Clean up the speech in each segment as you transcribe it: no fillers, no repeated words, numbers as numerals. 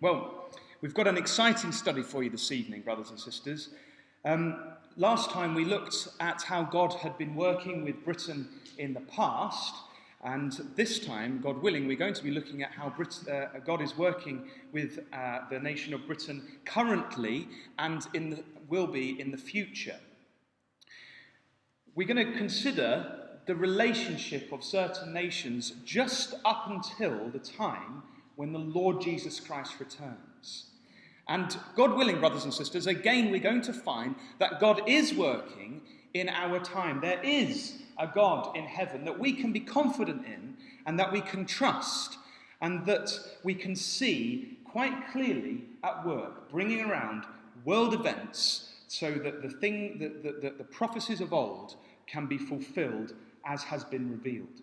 Well, we've got an exciting study for you this evening, brothers and sisters. Last time we looked at how God had been working with Britain in the past, and this time, God willing, we're going to be looking at how God is working with the nation of Britain currently and will be in the future. We're going to consider the relationship of certain nations just up until the time when the Lord Jesus Christ returns. And God willing, brothers and sisters, again we're going to find that God is working in our time. There is a God in heaven that we can be confident in and that we can trust and that we can see quite clearly at work, bringing around world events so that the prophecies of old can be fulfilled as has been revealed.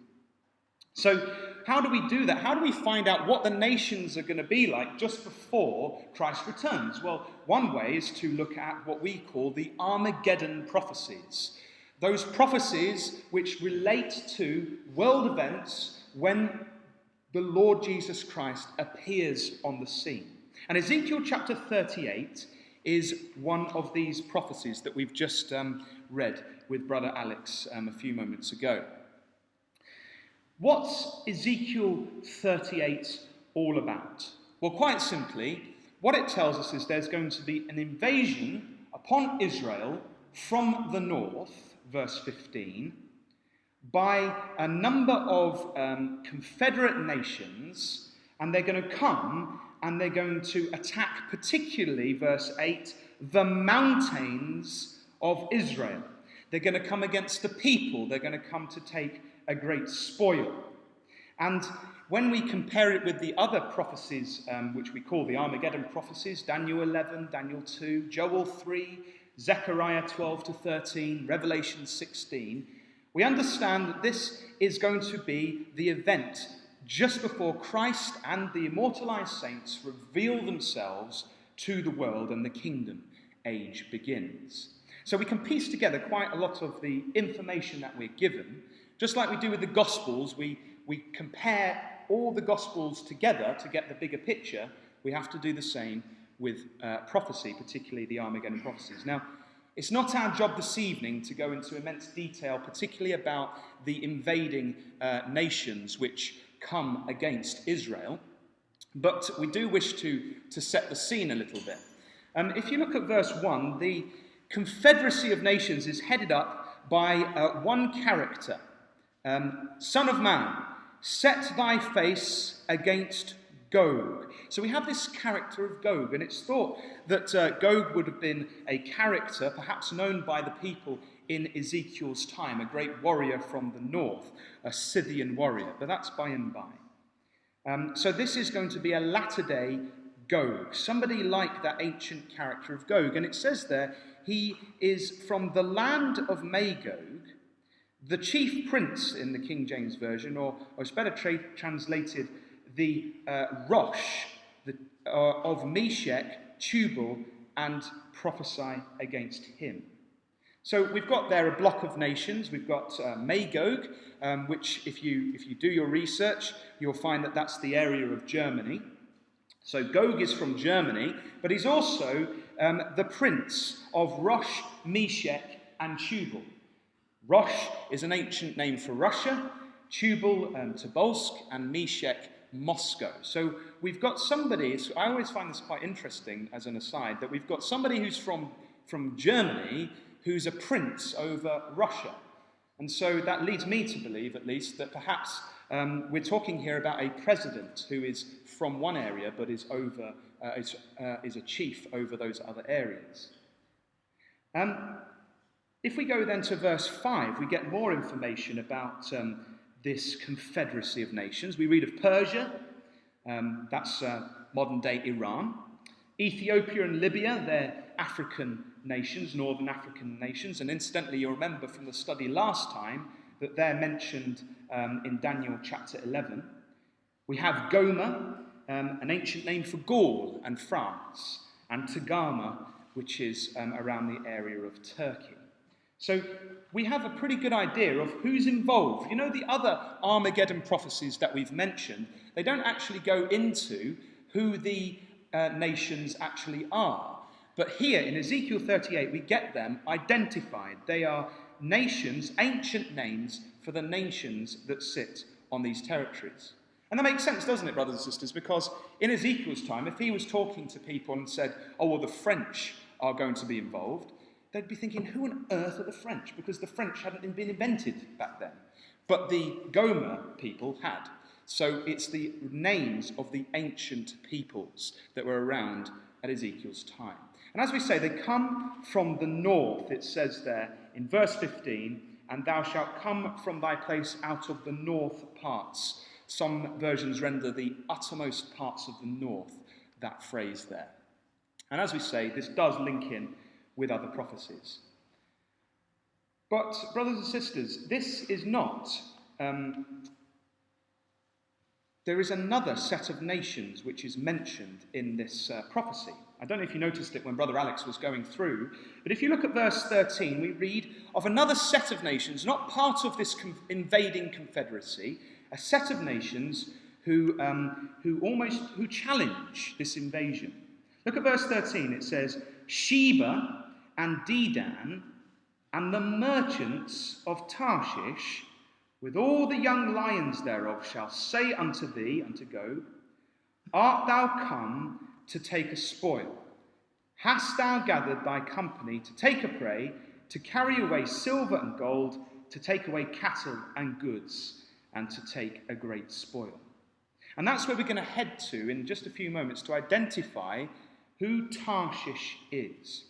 So how do we do that? How do we find out what the nations are going to be like just before Christ returns? Well, one way is to look at what we call the Armageddon prophecies. Those prophecies which relate to world events when the Lord Jesus Christ appears on the scene. And Ezekiel chapter 38 is one of these prophecies that we've just read with Brother Alex a few moments ago. What's Ezekiel 38 all about? Well, quite simply, what it tells us is there's going to be an invasion upon Israel from the north, verse 15, by a number of confederate nations, and they're going to come and they're going to attack, particularly, verse 8, the mountains of Israel. They're going to come against the people. They're going to come to take a great spoil. And when we compare it with the other prophecies, which we call the Armageddon prophecies, Daniel 11, Daniel 2, Joel 3, Zechariah 12 to 13, Revelation 16, we understand that this is going to be the event just before Christ and the immortalized saints reveal themselves to the world and the kingdom age begins. So we can piece together quite a lot of the information that we're given. Just like we do with the Gospels, we compare all the Gospels together to get the bigger picture. We have to do the same with prophecy, particularly the Armageddon prophecies. Now, it's not our job this evening to go into immense detail, particularly about the invading nations which come against Israel, but we do wish to set the scene a little bit. If you look at verse 1, the Confederacy of Nations is headed up by one character. Son of man, set thy face against Gog. So we have this character of Gog, and it's thought that Gog would have been a character perhaps known by the people in Ezekiel's time, a great warrior from the north, a Scythian warrior, but that's by and by. So this is going to be a latter-day Gog, somebody like that ancient character of Gog. And it says there, he is from the land of Magog, the chief prince in the King James Version, or it's better translated, the Rosh of Meshech, Tubal, and prophesy against him. So we've got there a block of nations. We've got Magog, which if you do your research, you'll find that that's the area of Germany. So Gog is from Germany, but he's also the prince of Rosh, Meshech, and Tubal. Rosh is an ancient name for Russia, Tubal, Tobolsk, and Meshech, Moscow. So we've got somebody, so I always find this quite interesting as an aside, that we've got somebody who's from Germany who's a prince over Russia. And so that leads me to believe, at least, that perhaps we're talking here about a president who is from one area but is a chief over those other areas. If we go then to verse 5, we get more information about this confederacy of nations. We read of Persia, that's modern-day Iran. Ethiopia and Libya, they're African nations, northern African nations. And incidentally, you'll remember from the study last time that they're mentioned in Daniel chapter 11. We have Gomer, an ancient name for Gaul and France, and Togarmah, which is around the area of Turkey. So we have a pretty good idea of who's involved. You know, the other Armageddon prophecies that we've mentioned, they don't actually go into who the nations actually are. But here in Ezekiel 38, we get them identified. They are nations, ancient names for the nations that sit on these territories. And that makes sense, doesn't it, brothers and sisters? Because in Ezekiel's time, if he was talking to people and said, oh, well, the French are going to be involved, they'd be thinking, who on earth are the French? Because the French hadn't been invented back then. But the Gomer people had. So it's the names of the ancient peoples that were around at Ezekiel's time. And as we say, they come from the north, it says there in verse 15, and thou shalt come from thy place out of the north parts. Some versions render the uttermost parts of the north, that phrase there. And as we say, this does link in with other prophecies. But, brothers and sisters, this is not... there is another set of nations which is mentioned in this prophecy. I don't know if you noticed it when Brother Alex was going through, but if you look at verse 13, we read of another set of nations, not part of this invading confederacy, a set of nations who challenge this invasion. Look at verse 13. It says, Sheba and Dedan and the merchants of Tarshish, with all the young lions thereof, shall say unto thee, unto Gog, art thou come to take a spoil? Hast thou gathered thy company to take a prey, to carry away silver and gold, to take away cattle and goods, and to take a great spoil? And that's where we're going to head to in just a few moments to identify who Tarshish is.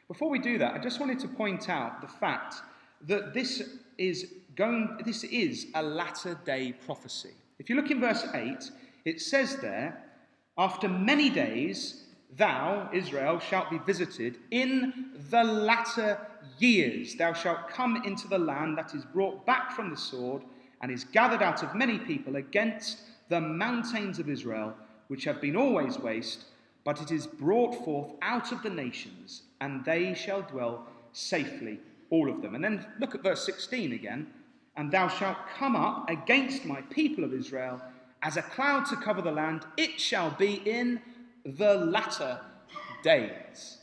Before we do that, I just wanted to point out the fact that this is a latter-day prophecy. If you look in verse 8, it says there, after many days, thou, Israel, shalt be visited in the latter years. Thou shalt come into the land that is brought back from the sword and is gathered out of many people against the mountains of Israel, which have been always waste, but it is brought forth out of the nations, and they shall dwell safely, all of them. And then look at verse 16 again. And thou shalt come up against my people of Israel as a cloud to cover the land. It shall be in the latter days.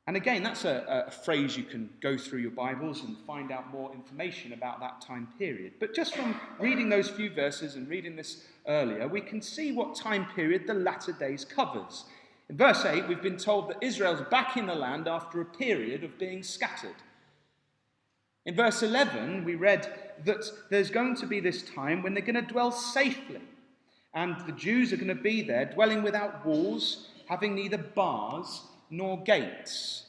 And again, that's a phrase you can go through your Bibles and find out more information about that time period. But just from reading those few verses and reading this earlier, we can see what time period the latter days covers. In verse 8, we've been told that Israel's back in the land after a period of being scattered. In verse 11, we read that there's going to be this time when they're going to dwell safely. And the Jews are going to be there, dwelling without walls, having neither bars nor gates.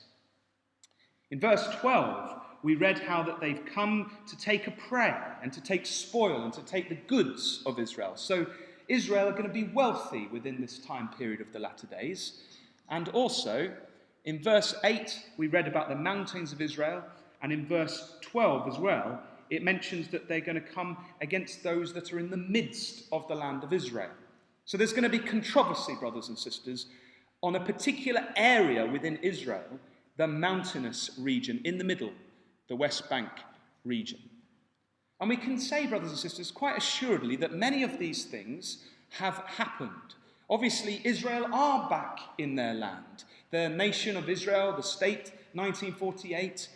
In verse 12, we read how that they've come to take a prey and to take spoil and to take the goods of Israel. So Israel are going to be wealthy within this time period of the latter days. And also, in verse 8, we read about the mountains of Israel. And in verse 12 as well, it mentions that they're going to come against those that are in the midst of the land of Israel. So there's going to be controversy, brothers and sisters, on a particular area within Israel, the mountainous region in the middle, the West Bank region. And we can say, brothers and sisters, quite assuredly that many of these things have happened. Obviously, Israel are back in their land. The nation of Israel, the state, 1948,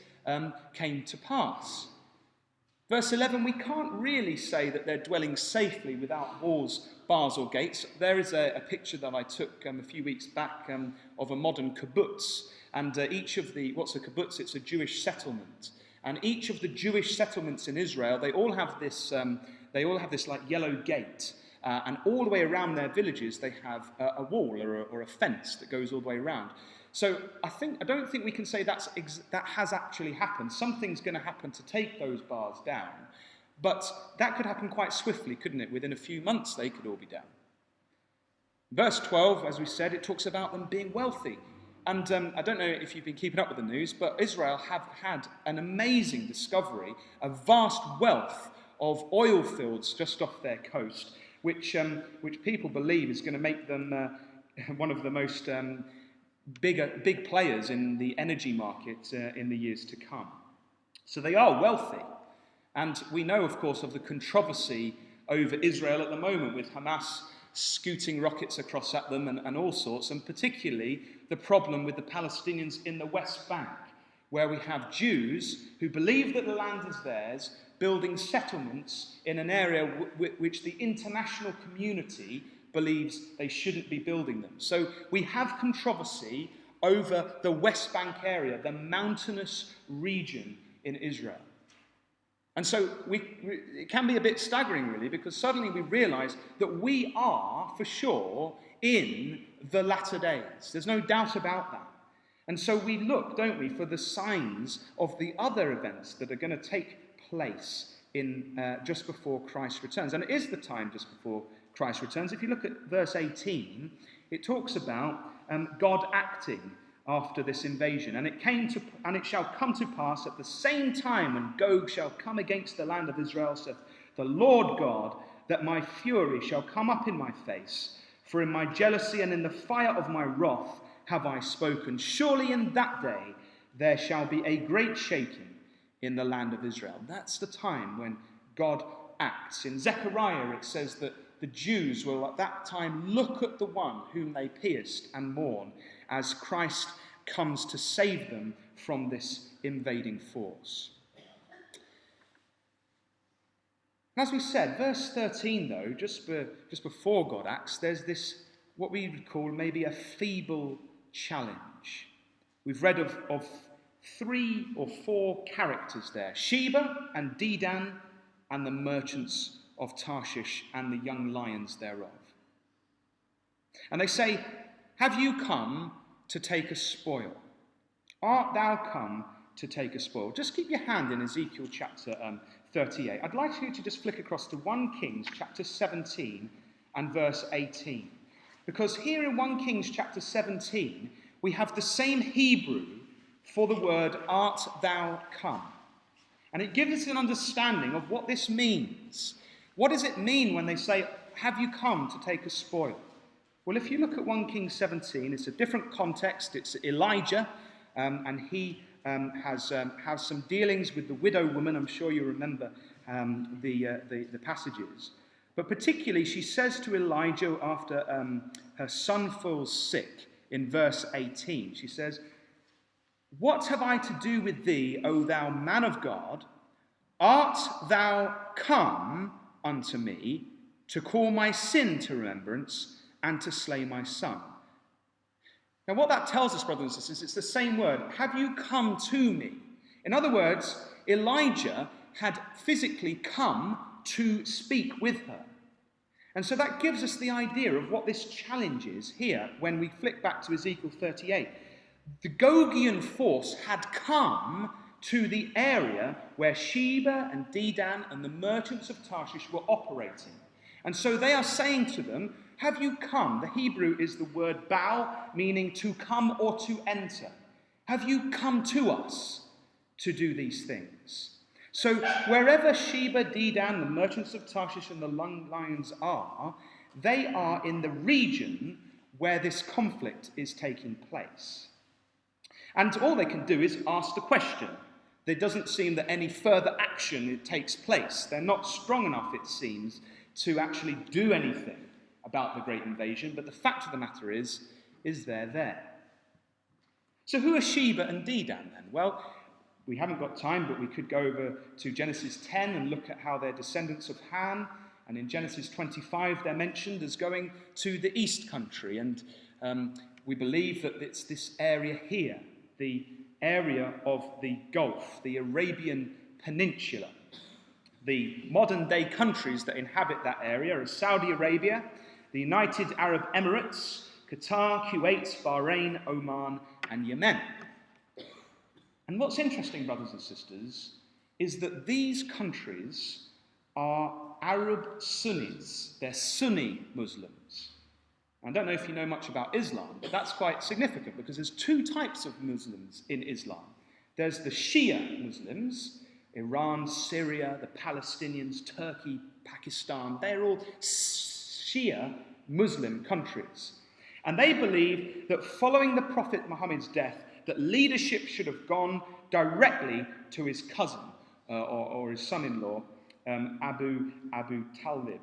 came to pass. Verse 11, we can't really say that they're dwelling safely without walls, bars or gates. There is a picture that I took a few weeks back of a modern kibbutz. And each of the, what's a kibbutz? It's a Jewish settlement. And each of the Jewish settlements in Israel, they all have this like yellow gate. And all the way around their villages, they have a wall or a fence that goes all the way around. So I don't think we can say that has actually happened. Something's going to happen to take those bars down. But that could happen quite swiftly, couldn't it? Within a few months, they could all be down. Verse 12, as we said, it talks about them being wealthy. And I don't know if you've been keeping up with the news, but Israel have had an amazing discovery, a vast wealth of oil fields just off their coast, which people believe is going to make them one of the most big players in the energy market in the years to come. So they are wealthy. And we know, of course, of the controversy over Israel at the moment, with Hamas scooting rockets across at them and all sorts, and particularly the problem with the Palestinians in the West Bank, where we have Jews who believe that the land is theirs, building settlements in an area which the international community believes they shouldn't be building them. So we have controversy over the West Bank area, the mountainous region in Israel. And so it can be a bit staggering, really, because suddenly we realize that we are, for sure, in the latter days. There's no doubt about that. And so we look, don't we, for the signs of the other events that are going to take place in just before Christ returns. And it is the time just before Christ returns. If you look at verse 18, it talks about God acting after this invasion. And it shall come to pass at the same time when Gog shall come against the land of Israel, saith the Lord God, that my fury shall come up in my face, for in my jealousy and in the fire of my wrath have I spoken. Surely in that day there shall be a great shaking in the land of Israel. That's the time when God acts. In Zechariah it says that the Jews will at that time look at the one whom they pierced and mourn as Christ comes to save them from this invading force. As we said, verse 13, though, just before God acts, there's this, what we would call maybe a feeble challenge. We've read of 3 or 4 characters there: Sheba and Dedan and the merchants of Tarshish and the young lions thereof. And they say, have you come to take a spoil? Art thou come to take a spoil? Just keep your hand in Ezekiel chapter 38. I'd like you to just flick across to 1 Kings chapter 17 and verse 18. Because here in 1 Kings chapter 17, we have the same Hebrew for the word art thou come. And it gives us an understanding of what this means. What does it mean when they say, have you come to take a spoil? Well, if you look at 1 Kings 17, it's a different context. It's Elijah, and he has some dealings with the widow woman. I'm sure you remember the passages. But particularly, she says to Elijah after her son falls sick in verse 18, she says, what have I to do with thee, O thou man of God? Art thou come unto me to call my sin to remembrance and to slay my son? Now what that tells us, brothers and sisters, it's the same word. Have you come to me? In other words, Elijah had physically come to speak with her. And so that gives us the idea of what this challenge is here when we flick back to Ezekiel 38. The Gogian force had come to the area where Sheba and Dedan and the merchants of Tarshish were operating. And so they are saying to them, have you come? The Hebrew is the word bao, meaning to come or to enter. Have you come to us to do these things? So wherever Sheba, Dedan, the merchants of Tarshish and the young lions are, they are in the region where this conflict is taking place. And all they can do is ask the question. There doesn't seem that any further action takes place. They're not strong enough, it seems, to actually do anything about the great invasion. But the fact of the matter is they're there. So who are Sheba and Dedan then? Well, we haven't got time, but we could go over to Genesis 10 and look at how they're descendants of Ham. And in Genesis 25, they're mentioned as going to the east country. And we believe that it's this area here, the area of the Gulf, the Arabian Peninsula. The modern-day countries that inhabit that area are Saudi Arabia, the United Arab Emirates, Qatar, Kuwait, Bahrain, Oman, and Yemen. And what's interesting, brothers and sisters, is that these countries are Arab Sunnis. They're Sunni Muslims. I don't know if you know much about Islam, but that's quite significant because there's 2 types of Muslims in Islam. There's the Shia Muslims, Iran, Syria, the Palestinians, Turkey, Pakistan. They're all Shia Muslim countries. And they believe that following the Prophet Muhammad's death, that leadership should have gone directly to his cousin or his son-in-law, Abu Talib.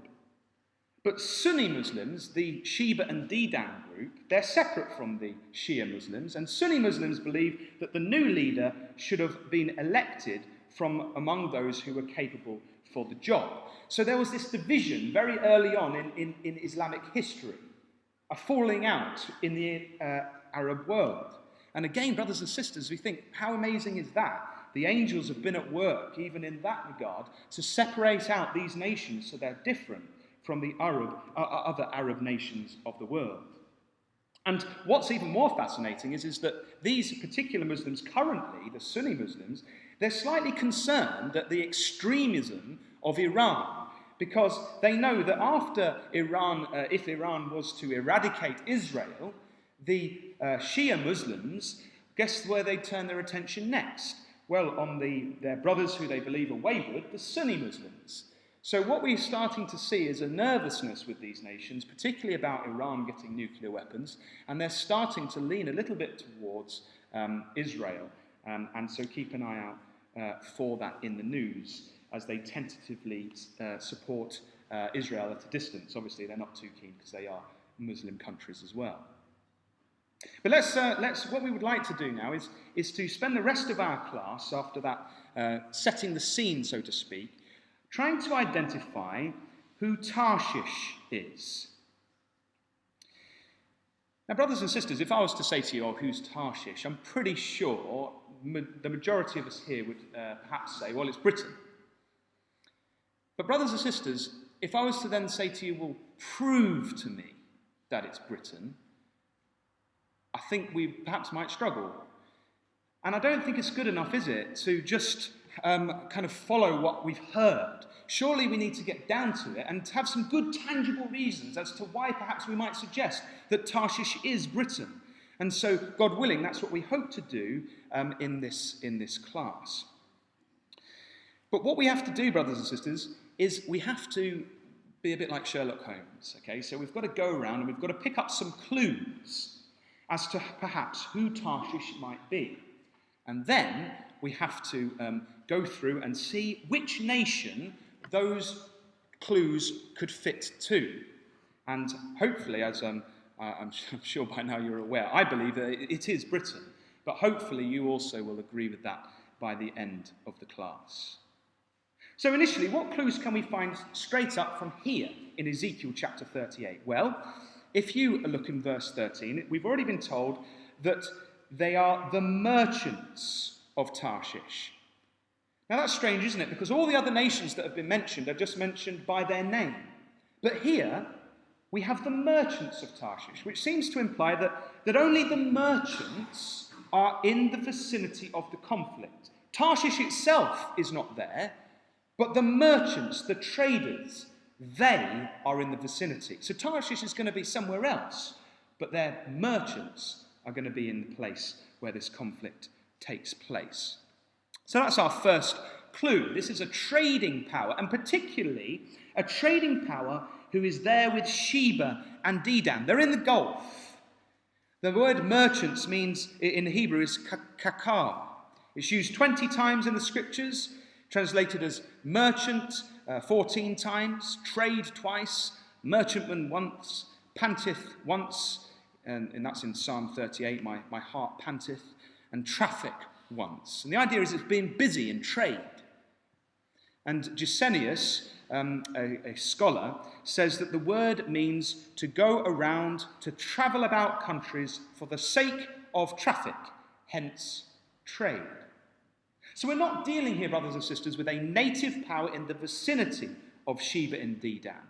But Sunni Muslims, the Sheba and Dedan group, they're separate from the Shia Muslims, and Sunni Muslims believe that the new leader should have been elected from among those who were capable for the job. So there was this division very early on in Islamic history, a falling out in the Arab world. And again, brothers and sisters, we think, how amazing is that? The angels have been at work, even in that regard, to separate out these nations so they're different from the other Arab nations of the world. And what's even more fascinating is that these particular Muslims currently, the Sunni Muslims, they're slightly concerned at the extremism of Iran, because they know that after Iran, if Iran was to eradicate Israel, the Shia Muslims, guess where they turn their attention next? Well, on their brothers who they believe are wayward, the Sunni Muslims. So what we're starting to see is a nervousness with these nations, particularly about Iran getting nuclear weapons, and they're starting to lean a little bit towards Israel. And so keep an eye out for that in the news as they tentatively support Israel at a distance. Obviously, they're not too keen because they are Muslim countries as well. But what we would like to do now is to spend the rest of our class, after that setting the scene, so to speak, trying to identify who Tarshish is. Now, brothers and sisters, if I was to say to you, who's Tarshish, I'm pretty sure the majority of us here would perhaps say, well, it's Britain. But brothers and sisters, if I was to then say to you, well, prove to me that it's Britain, I think we perhaps might struggle. And I don't think it's good enough, is it, to just kind of follow what we've heard. Surely we need to get down to it and to have some good tangible reasons as to why perhaps we might suggest that Tarshish is Britain. And so, God willing, that's what we hope to do in this class. But what we have to do, brothers and sisters, is we have to be a bit like Sherlock Holmes, okay? So we've got to go around and we've got to pick up some clues as to perhaps who Tarshish might be. And then we have to go through and see which nation those clues could fit to. And hopefully, as I'm sure by now you're aware, I believe that it is Britain. But hopefully you also will agree with that by the end of the class. So initially, what clues can we find straight up from here in Ezekiel chapter 38? Well, if you look in verse 13, we've already been told that they are the merchants of Tarshish. Now that's strange, isn't it? Because all the other nations that have been mentioned are just mentioned by their name. But here we have the merchants of Tarshish, which seems to imply that only the merchants are in the vicinity of the conflict. Tarshish itself is not there, but the merchants, the traders, they are in the vicinity. So Tarshish is going to be somewhere else, but their merchants are going to be in the place where this conflict takes place. So that's our first clue. This is a trading power, and particularly a trading power who is there with Sheba and Dedan. They're in the Gulf. The word merchants means, in Hebrew, is kakar. It's used 20 times in the scriptures, translated as merchant 14 times, trade twice, merchantman once, panteth once, and that's in Psalm 38, my heart panteth, and traffic once. And the idea is it's being busy in trade. And Gesenius, a scholar, says that the word means to go around, to travel about countries for the sake of traffic, hence trade. So we're not dealing here, brothers and sisters, with a native power in the vicinity of Sheba and Dedan.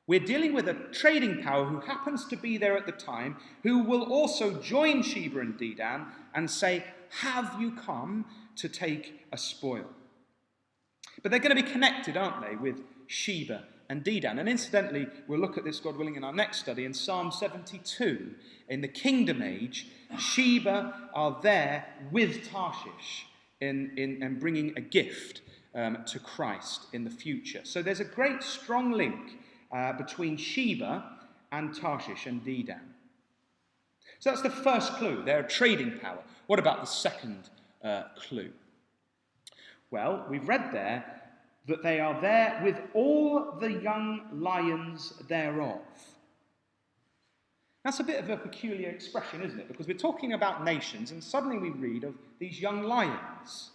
We're dealing with a trading power who happens to be there at the time, who will also join Sheba and Dedan and say, have you come to take a spoil? But they're going to be connected, aren't they, with Sheba and Dedan. And incidentally, we'll look at this, God willing, in our next study in Psalm 72. In the kingdom age, Sheba are there with Tarshish in bringing a gift to Christ in the future. So there's a great strong link between Sheba and Tarshish and Dedan. So that's the first clue. They're a trading power. What about the second clue? Well, we've read there that they are there with all the young lions thereof. That's a bit of a peculiar expression, isn't it? Because we're talking about nations, and suddenly we read of these young lions.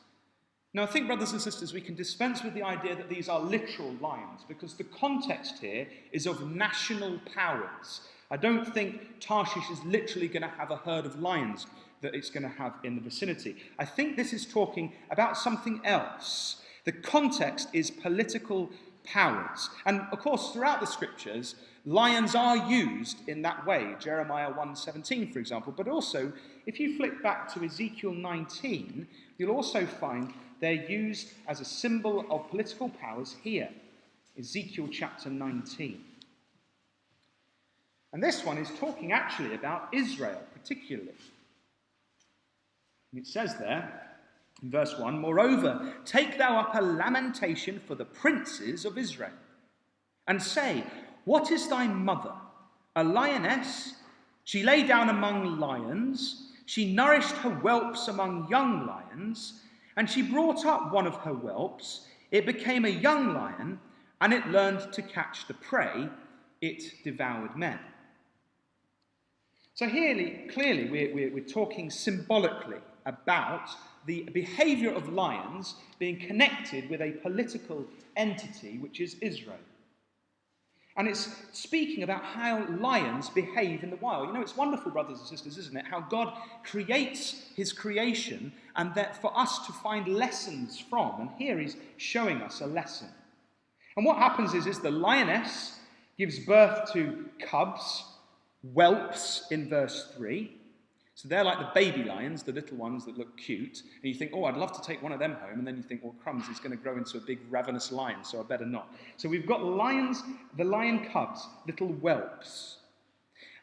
Now, I think, brothers and sisters, we can dispense with the idea that these are literal lions, because the context here is of national powers. I don't think Tarshish is literally going to have a herd of lions that it's going to have in the vicinity. I think this is talking about something else. The context is political powers. And, of course, throughout the scriptures, lions are used in that way. Jeremiah 1:17, for example. But also, if you flick back to Ezekiel 19, you'll also find they're used as a symbol of political powers here. Ezekiel chapter 19. And this one is talking actually about Israel, particularly. It says there, in verse 1, "Moreover, take thou up a lamentation for the princes of Israel, and say, What is thy mother? A lioness? She lay down among lions. She nourished her whelps among young lions, and she brought up one of her whelps. It became a young lion, and it learned to catch the prey. It devoured men." So here, clearly, we're talking symbolically about the behaviour of lions being connected with a political entity, which is Israel. And it's speaking about how lions behave in the wild. You know, it's wonderful, brothers and sisters, isn't it? How God creates his creation, and that for us to find lessons from. And here he's showing us a lesson. And what happens is the lioness gives birth to cubs, whelps in verse 3. So they're like the baby lions, the little ones that look cute. And you think, I'd love to take one of them home. And then you think, crumbs, he's going to grow into a big ravenous lion, so I better not. So we've got lions, the lion cubs, little whelps.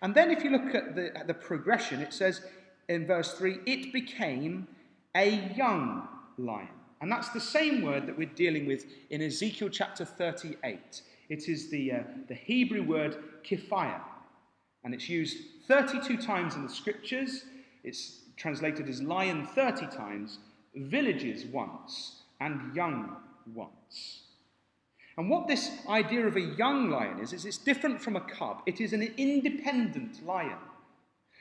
And then if you look at the progression, it says in verse 3, "It became a young lion." And that's the same word that we're dealing with in Ezekiel chapter 38. It is the Hebrew word kiphaya. And it's used 32 times in the scriptures. It's translated as lion 30 times, villages once, and young once. And what this idea of a young lion is it's different from a cub. It is an independent lion.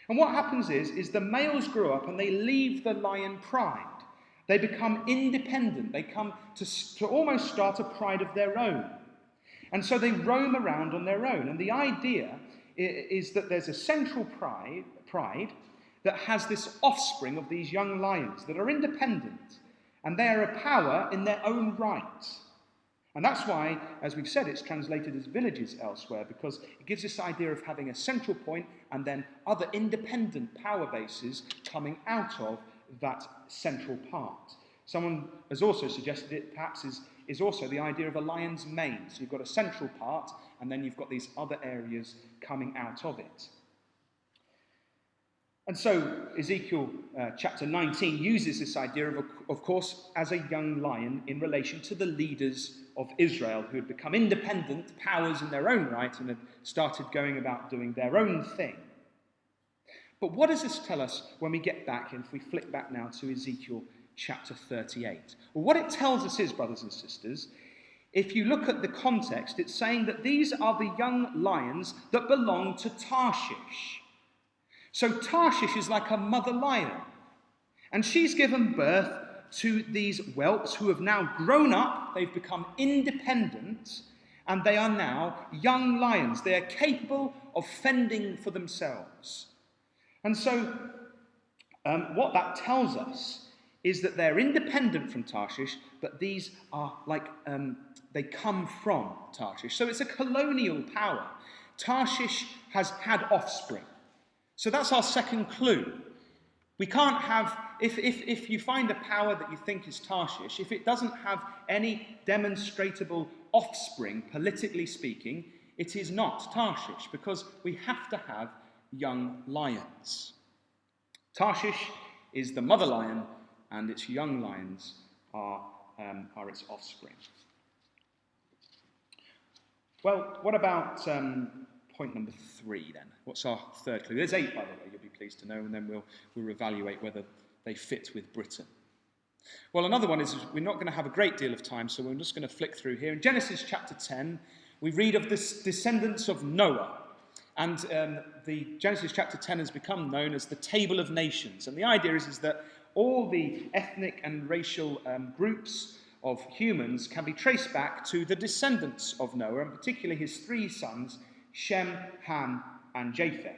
And what happens is the males grow up and they leave the lion pride. They become independent. They come to almost start a pride of their own. And so they roam around on their own. And the idea is that there's a central pride that has this offspring of these young lions that are independent, and they are a power in their own right. And that's why, as we've said, it's translated as villages elsewhere, because it gives this idea of having a central point and then other independent power bases coming out of that central part. Someone has also suggested it perhaps is also the idea of a lion's mane. So you've got a central part, and then you've got these other areas coming out of it. And so Ezekiel chapter 19 uses this idea of course, as a young lion in relation to the leaders of Israel who had become independent powers in their own right and had started going about doing their own thing. But what does this tell us when we get back, and if we flick back now to Ezekiel chapter 38? Well, what it tells us is, brothers and sisters, if you look at the context, it's saying that these are the young lions that belong to Tarshish. So Tarshish is like a mother lion, and she's given birth to these whelps who have now grown up, they've become independent, and they are now young lions. They are capable of fending for themselves. And so what that tells us is that they're independent from Tarshish, but these are like, they come from Tarshish. So it's a colonial power. Tarshish has had offspring. So that's our second clue. We can't have, if you find a power that you think is Tarshish, if it doesn't have any demonstrable offspring, politically speaking, it is not Tarshish, because we have to have young lions. Tarshish is the mother lion, and its young lions are its offspring. Well, what about point number 3 then? What's our third clue? There's 8, by the way, you'll be pleased to know, and then we'll evaluate whether they fit with Britain. Well, another one is we're not going to have a great deal of time, so we're just going to flick through here. In Genesis chapter 10, we read of the descendants of Noah. And the Genesis chapter 10 has become known as the Table of Nations. And the idea is that all the ethnic and racial groups of humans can be traced back to the descendants of Noah, and particularly his three sons, Shem, Ham, and Japheth.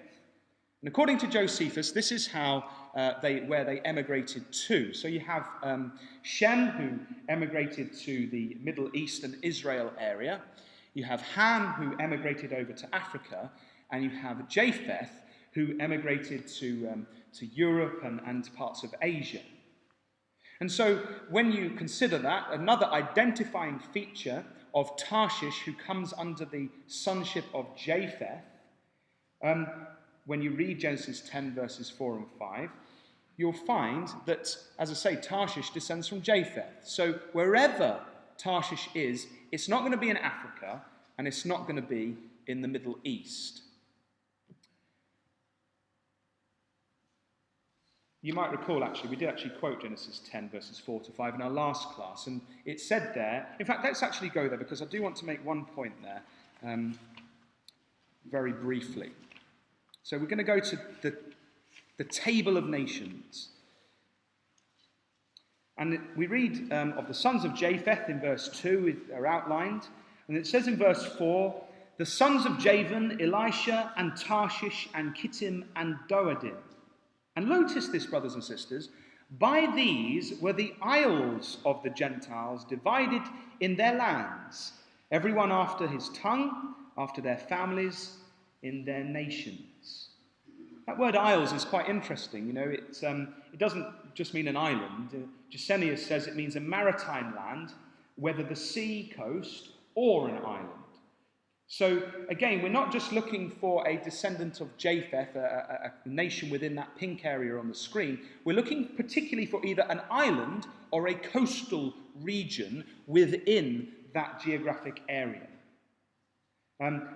And according to Josephus, this is how where they emigrated to. So you have Shem, who emigrated to the Middle East and Israel area. You have Ham, who emigrated over to Africa. And you have Japheth, who emigrated to Europe and parts of Asia. And so when you consider that, another identifying feature of Tarshish, who comes under the sonship of Japheth, when you read Genesis 10, verses 4 and 5, you'll find that, as I say, Tarshish descends from Japheth. So wherever Tarshish is, it's not going to be in Africa, and it's not going to be in the Middle East. You might recall, actually, we did actually quote Genesis 10, verses 4 to 5 in our last class, and it said there, in fact, let's actually go there, because I do want to make one point there, very briefly. So we're going to go to the Table of Nations. And we read of the sons of Japheth in verse 2, are outlined, and it says in verse 4, the sons of Javan, Elisha, and Tarshish, and Kittim, and Doadim. And notice this, brothers and sisters, by these were the isles of the Gentiles divided in their lands, everyone after his tongue, after their families, in their nations. That word isles is quite interesting. You know, it doesn't just mean an island. Gesenius says it means a maritime land, whether the sea coast or an island. So, again, we're not just looking for a descendant of Japheth, a nation within that pink area on the screen. We're looking particularly for either an island or a coastal region within that geographic area.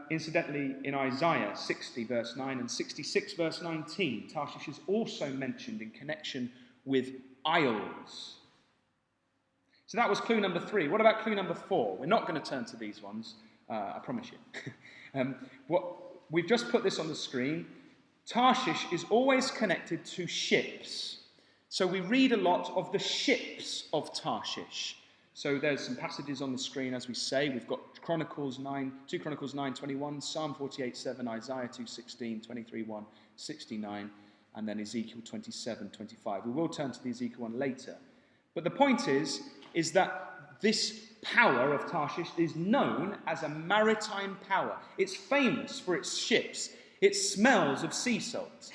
Incidentally, in Isaiah 60, verse 9, and 66, verse 19, Tarshish is also mentioned in connection with isles. So that was clue number 3. What about clue number 4? We're not going to turn to these ones. I promise you. We've just put this on the screen. Tarshish is always connected to ships. So we read a lot of the ships of Tarshish. So there's some passages on the screen, as we say. We've got 2 Chronicles 9:21, Psalm 48:7, Isaiah 2:16, 23:1, 69, and then Ezekiel 27:25. We will turn to the Ezekiel one later. But the point is that this power of Tarshish is known as a maritime power. It's famous for its ships. It smells of sea salt.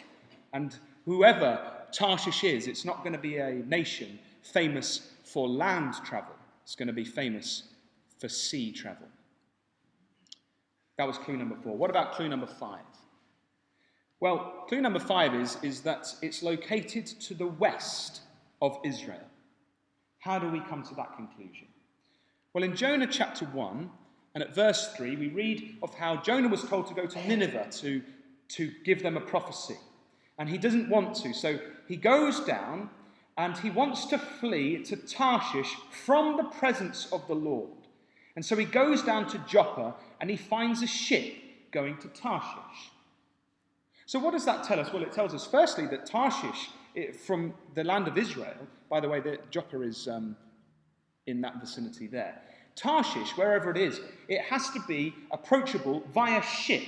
And whoever Tarshish is, it's not going to be a nation famous for land travel. It's going to be famous for sea travel. That was clue number 4. What about clue number 5? Well, clue number 5 is that it's located to the west of Israel. How do we come to that conclusion? Well, in Jonah chapter 1, and at verse 3, we read of how Jonah was told to go to Nineveh to give them a prophecy. And he doesn't want to, so he goes down and he wants to flee to Tarshish from the presence of the Lord. And so he goes down to Joppa and he finds a ship going to Tarshish. So what does that tell us? Well, it tells us firstly that Tarshish, from the land of Israel, by the way, Joppa is in that vicinity there. Tarshish, wherever it is, it has to be approachable via ship.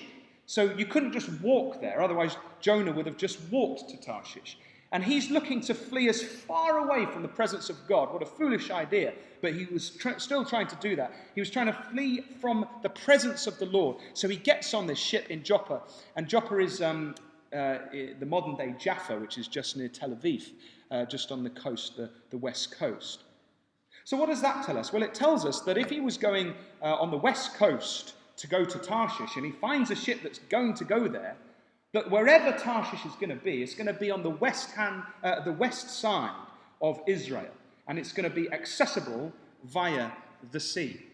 So you couldn't just walk there, otherwise Jonah would have just walked to Tarshish. And he's looking to flee as far away from the presence of God. What a foolish idea. But he was still trying to do that. He was trying to flee from the presence of the Lord. So he gets on this ship in Joppa. And Joppa is the modern-day Jaffa, which is just near Tel Aviv, just on the coast, the west coast. So what does that tell us? Well, it tells us that if he was going on the west coast to go to Tarshish, and he finds a ship that's going to go there, that wherever Tarshish is going to be, it's going to be on the west side of Israel, and it's going to be accessible via the sea.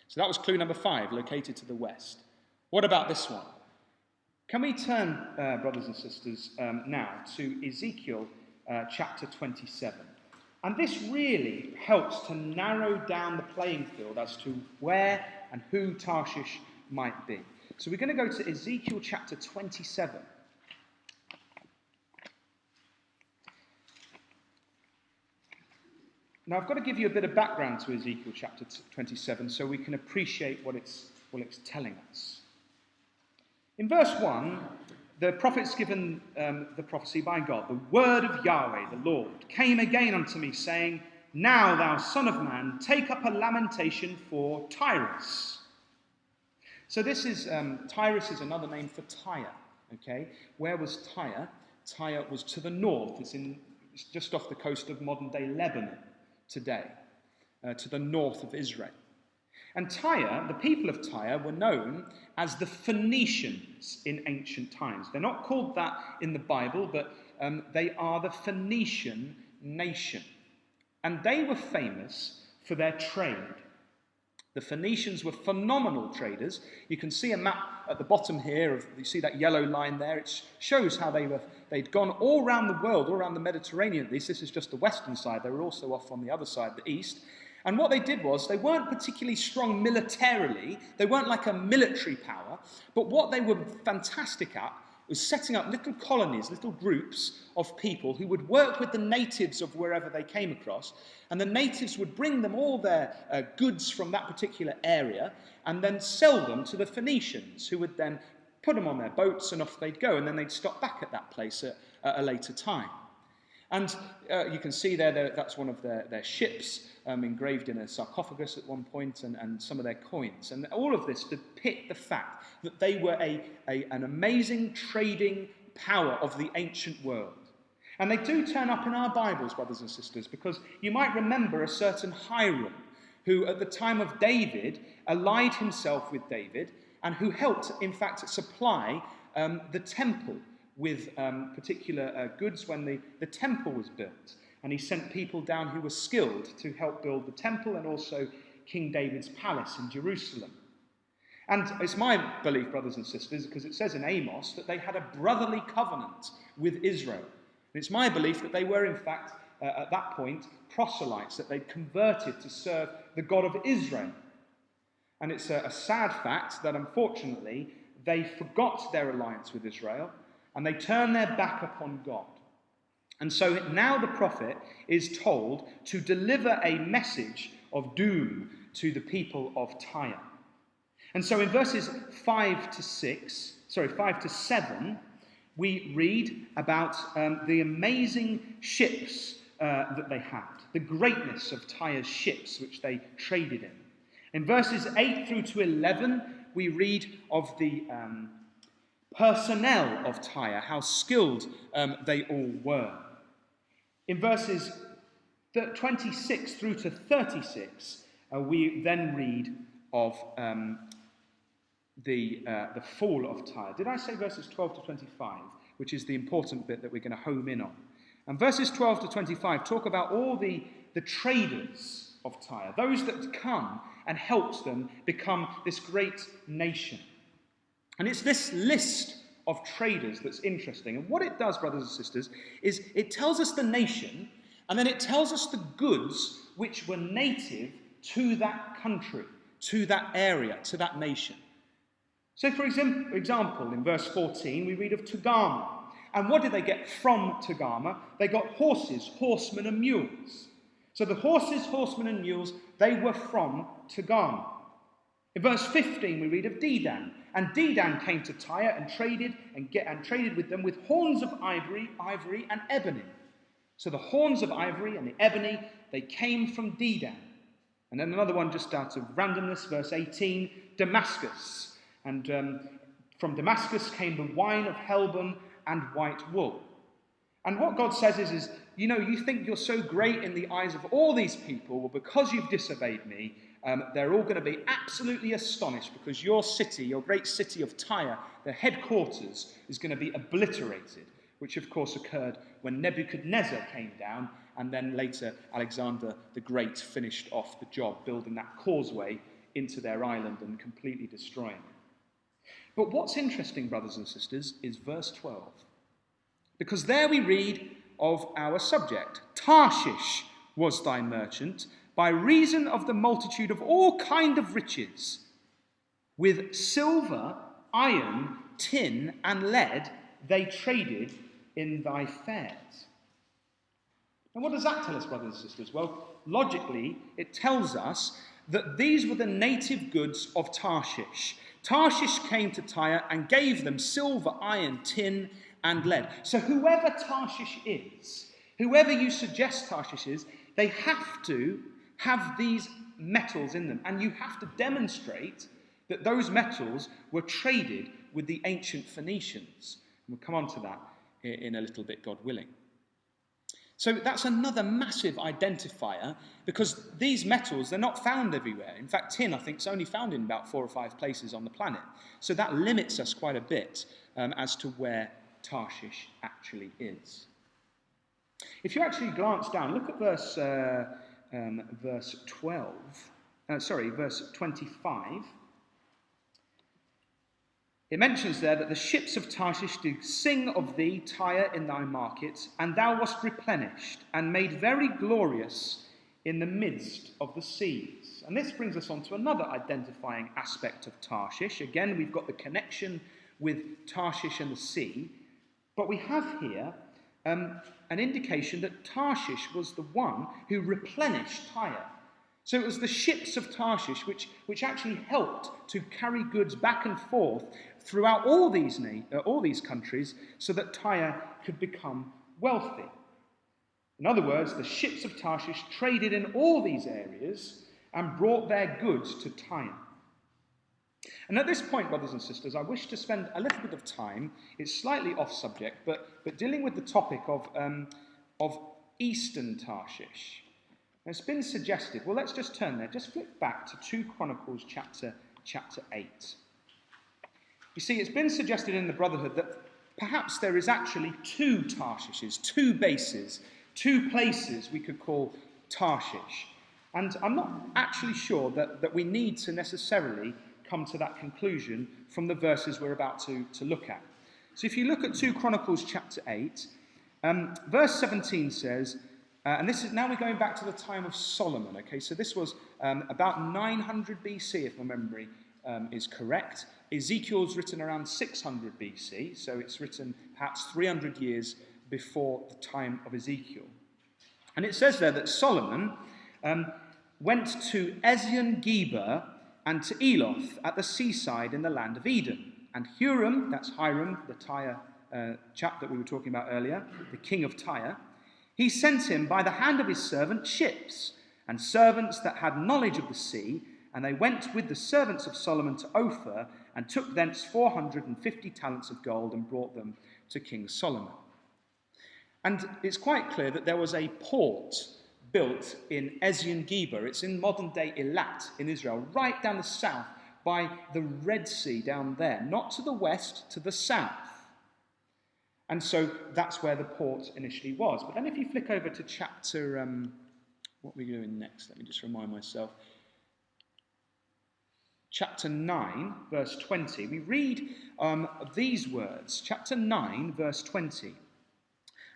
So that was clue number 5, located to the west. What about this one? Can we turn, brothers and sisters, now to Ezekiel chapter 27. And this really helps to narrow down the playing field as to where and who Tarshish might be. So we're going to go to Ezekiel chapter 27. Now, I've got to give you a bit of background to Ezekiel chapter 27 so we can appreciate what it's telling us. In verse 1, the prophet's given the prophecy by God. The word of Yahweh, the Lord, came again unto me, saying, Now, thou son of man, take up a lamentation for Tyre. So this is, Tyre is another name for Tyre, okay? Where was Tyre? Tyre was to the north. It's just off the coast of modern-day Lebanon today, to the north of Israel. And Tyre, the people of Tyre, were known as the Phoenicians in ancient times. They're not called that in the Bible, but they are the Phoenician nation. And they were famous for their trade. The Phoenicians were phenomenal traders. You can see a map at the bottom here. You see that yellow line there? It shows how they'd gone all around the world, all around the Mediterranean at least. This is just the western side. They were also off on the other side, the east. And what they did was, they weren't particularly strong militarily. They weren't like a military power. But what they were fantastic at was setting up little colonies, little groups of people who would work with the natives of wherever they came across, and the natives would bring them all their goods from that particular area and then sell them to the Phoenicians, who would then put them on their boats and off they'd go, and then they'd stop back at that place at a later time. And you can see there that's one of their ships engraved in a sarcophagus at one point, and some of their coins. And all of this depict the fact that they were an amazing trading power of the ancient world. And they do turn up in our Bibles, brothers and sisters, because you might remember a certain Hiram, who at the time of David allied himself with David, and who helped, in fact, supply the temple with particular goods when the temple was built. And he sent people down who were skilled to help build the temple and also King David's palace in Jerusalem. And it's my belief, brothers and sisters, because it says in Amos that they had a brotherly covenant with Israel. And it's my belief that they were, in fact, at that point, proselytes, that they'd converted to serve the God of Israel. And it's a sad fact that, unfortunately, they forgot their alliance with Israel, and they turned their back upon God. And so now the prophet is told to deliver a message of doom to the people of Tyre. And so in verses 5 to 7, we read about the amazing ships that they had, the greatness of Tyre's ships which they traded in. In verses 8 through to 11, we read of the personnel of Tyre, how skilled they all were. In verses 26 through to 36, we then read of the fall of Tyre. Did I say verses 12 to 25, which is the important bit that we're going to home in on? And verses 12 to 25 talk about all the traders of Tyre, those that come and helped them become this great nation. And it's this list of traders that's interesting. And what it does, brothers and sisters, is it tells us the nation, and then it tells us the goods which were native to that country, to that area, to that nation. So, for example, in verse 14, we read of Togarmah. And what did they get from Togarmah? They got horses, horsemen, and mules. So the horses, horsemen, and mules, they were from Togarmah. In verse 15, we read of Dedan. And Dedan came to Tyre and traded with them with horns of ivory and ebony. So the horns of ivory and the ebony, they came from Dedan. And then another one just out of randomness, verse 18, Damascus. And from Damascus came the wine of Helbon and white wool. And what God says is, you think you're so great in the eyes of all these people, well, because you've disobeyed me, they're all going to be absolutely astonished because your city, your great city of Tyre, the headquarters, is going to be obliterated, which of course occurred when Nebuchadnezzar came down, and then later Alexander the Great finished off the job, building that causeway into their island and completely destroying it. But what's interesting, brothers and sisters, is verse 12. Because there we read of our subject. Tarshish was thy merchant, by reason of the multitude of all kind of riches. With silver, iron, tin, and lead they traded in thy fairs. And what does that tell us, brothers and sisters? Well, logically, it tells us that these were the native goods of Tarshish. Tarshish came to Tyre and gave them silver, iron, tin, and lead. So whoever Tarshish is, whoever you suggest Tarshish is, they have to have these metals in them. And you have to demonstrate that those metals were traded with the ancient Phoenicians. And we'll come on to that in a little bit, God willing. So that's another massive identifier, because these metals, they're not found everywhere. In fact, tin, I think, is only found in about 4 or 5 places on the planet. So that limits us quite a bit as to where Tarshish actually is. If you actually glance down, look at verse 25. It mentions there that the ships of Tarshish did sing of thee, Tyre, in thy markets, and thou wast replenished and made very glorious in the midst of the seas. And this brings us on to another identifying aspect of Tarshish. Again, we've got the connection with Tarshish and the sea, but we have here an indication that Tarshish was the one who replenished Tyre. So it was the ships of Tarshish which actually helped to carry goods back and forth throughout all these countries so that Tyre could become wealthy. In other words, the ships of Tarshish traded in all these areas and brought their goods to Tyre. And at this point, brothers and sisters, I wish to spend a little bit of time, it's slightly off subject, but dealing with the topic of Eastern Tarshish. It's been suggested, well, let's just turn there, just flip back to 2 Chronicles chapter 8. You see, it's been suggested in the Brotherhood that perhaps there is actually 2 Tarshishes, 2 bases, 2 places we could call Tarshish. And I'm not actually sure that we need to necessarily come to that conclusion from the verses we're about to look at. So if you look at 2 Chronicles chapter 8, verse 17 says, and this is now we're going back to the time of Solomon, okay? So this was about 900 BC, if my memory is correct. Ezekiel's written around 600 BC, so it's written perhaps 300 years before the time of Ezekiel. And it says there that Solomon went to Ezion-Geber and to Eloth at the seaside in the land of Eden. And Huram, that's Hiram, the Tyre chap that we were talking about earlier, the king of Tyre, he sent him by the hand of his servant ships, and servants that had knowledge of the sea, and they went with the servants of Solomon to Ophir, and took thence 450 talents of gold, and brought them to King Solomon. And it's quite clear that there was a port built in Ezion-Geber. It's in modern-day Eilat in Israel, right down the south by the Red Sea down there, not to the west, to the south. And so that's where the port initially was. But then if you flick over to chapter, what are we doing next? Let me just remind myself. Chapter 9, verse 20. We read these words. Chapter 9, verse 20.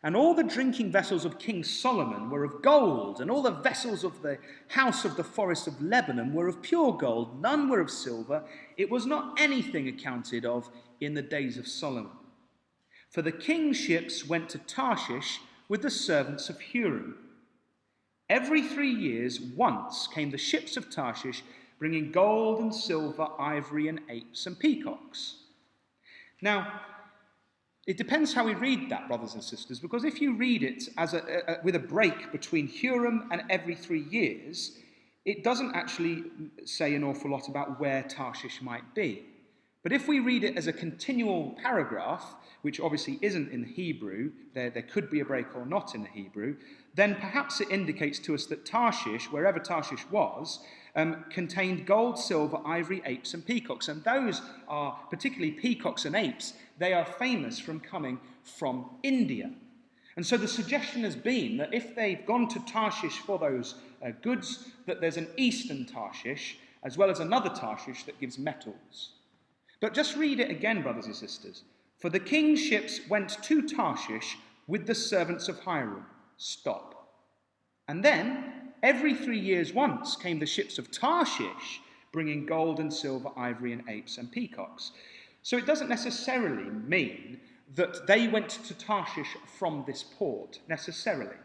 And all the drinking vessels of King Solomon were of gold, and all the vessels of the house of the forest of Lebanon were of pure gold. None were of silver. It was not anything accounted of in the days of Solomon. For the king's ships went to Tarshish with the servants of Huram. Every 3 years once came the ships of Tarshish, bringing gold and silver, ivory and apes and peacocks. Now, it depends how we read that, brothers and sisters, because if you read it as with a break between Huram and every 3 years, it doesn't actually say an awful lot about where Tarshish might be. But if we read it as a continual paragraph, which obviously isn't in the Hebrew, there could be a break or not in the Hebrew, then perhaps it indicates to us that Tarshish, wherever Tarshish was, contained gold, silver, ivory, apes and peacocks. And those are, particularly peacocks and apes, they are famous from coming from India. And so the suggestion has been that if they've gone to Tarshish for those goods, that there's an eastern Tarshish, as well as another Tarshish that gives metals. But just read it again, brothers and sisters. For the king's ships went to Tarshish with the servants of Hiram. Stop. And then, every 3 years once came the ships of Tarshish, bringing gold and silver, ivory and apes and peacocks. So it doesn't necessarily mean that they went to Tarshish from this port, necessarily.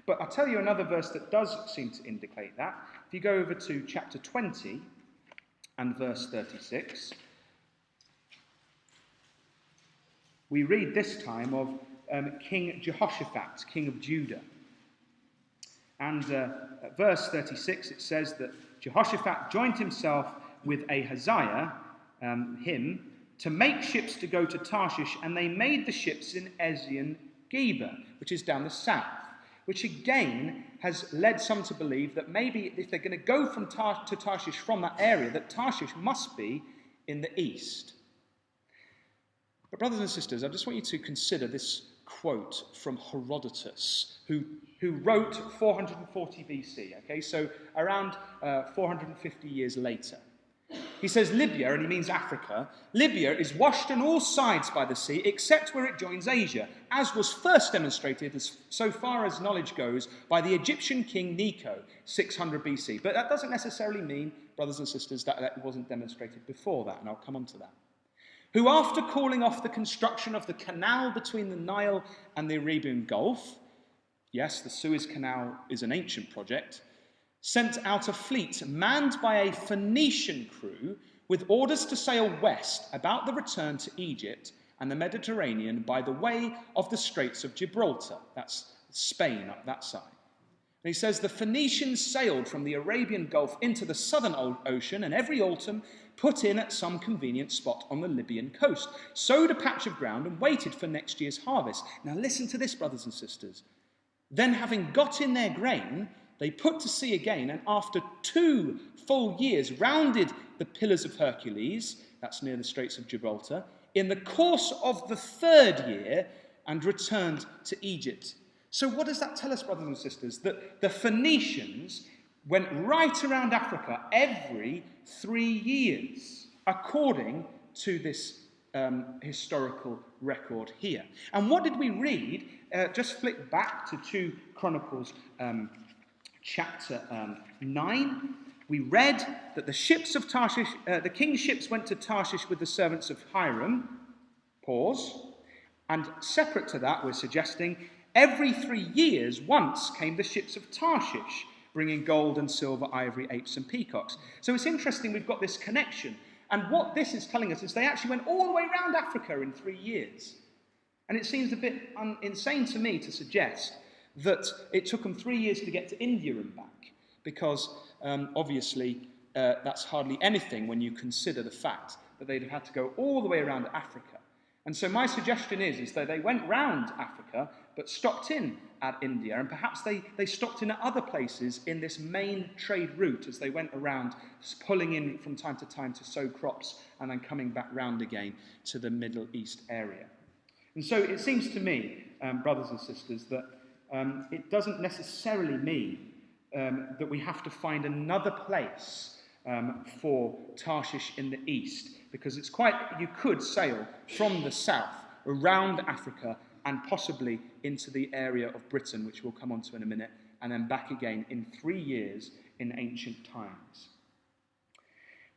But I'll tell you another verse that does seem to indicate that. If you go over to chapter 20 and verse 36, we read this time of King Jehoshaphat, king of Judah. And at verse 36 it says that Jehoshaphat joined himself with Ahaziah, him, to make ships to go to Tarshish, and they made the ships in Ezion-Geber, which is down the south, which again has led some to believe that maybe if they're going to go from to Tarshish from that area, that Tarshish must be in the east. But brothers and sisters, I just want you to consider this quote from Herodotus, who wrote 440 BC, okay, so around 450 years later. He says, Libya, and he means Africa, Libya is washed on all sides by the sea except where it joins Asia, as was first demonstrated, so far as knowledge goes, by the Egyptian king Necho, 600 BC. But that doesn't necessarily mean, brothers and sisters, that it wasn't demonstrated before that, and I'll come on to that. Who, after calling off the construction of the canal between the Nile and the Arabian Gulf, yes, the Suez Canal is an ancient project, sent out a fleet manned by a Phoenician crew with orders to sail west about the return to Egypt and the Mediterranean by the way of the Straits of Gibraltar. That's Spain up that side. And he says, the Phoenicians sailed from the Arabian Gulf into the southern ocean, and every autumn put in at some convenient spot on the Libyan coast, sowed a patch of ground and waited for next year's harvest. Now listen to this, brothers and sisters. Then, having got in their grain, they put to sea again, and after 2 full years rounded the Pillars of Hercules, that's near the Straits of Gibraltar, in the course of the 3rd year, and returned to Egypt. So what does that tell us, brothers and sisters? That the Phoenicians went right around Africa every 3 years, according to this historical record here. And what did we read? Just flick back to 2 Chronicles chapter 9. We read that the ships of Tarshish, the king's ships went to Tarshish with the servants of Hiram. Pause. And separate to that, we're suggesting every 3 years once came the ships of Tarshish, bringing gold and silver, ivory, apes and peacocks. So it's interesting we've got this connection. And what this is telling us is they actually went all the way around Africa in 3 years. And it seems a bit insane to me to suggest that it took them 3 years to get to India and back, because obviously that's hardly anything when you consider the fact that they'd have had to go all the way around Africa. And so my suggestion is that they went round Africa, but stopped in at India, and perhaps they stopped in at other places in this main trade route as they went around, pulling in from time to time to sow crops, and then coming back round again to the Middle East area. And so it seems to me, brothers and sisters, that it doesn't necessarily mean that we have to find another place for Tarshish in the east, because it's quite, you could sail from the south around Africa and possibly into the area of Britain, which we'll come on to in a minute, and then back again in 3 years in ancient times.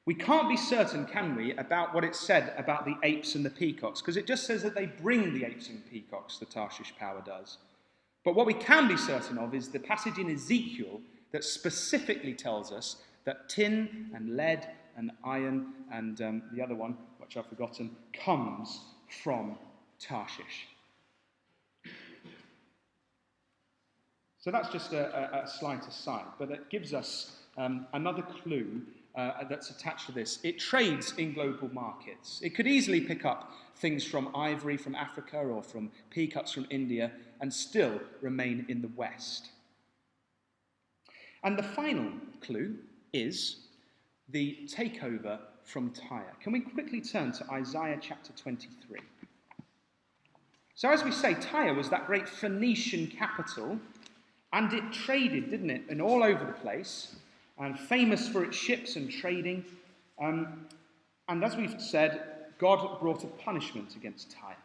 We can't be certain, can we, about what it said about the apes and the peacocks, because it just says that they bring the apes and peacocks, the Tarshish power does. But what we can be certain of is the passage in Ezekiel that specifically tells us that tin and lead and iron and the other one, which I've forgotten, comes from Tarshish. So that's just a slight aside, but it gives us another clue that's attached to this. It trades in global markets. It could easily pick up things from ivory from Africa or from peacocks from India and still remain in the West. And the final clue is the takeover from Tyre. Can we quickly turn to Isaiah chapter 23? So as we say, Tyre was that great Phoenician capital, and it traded, didn't it, and all over the place, and famous for its ships and trading. And as we've said, God brought a punishment against Tyre.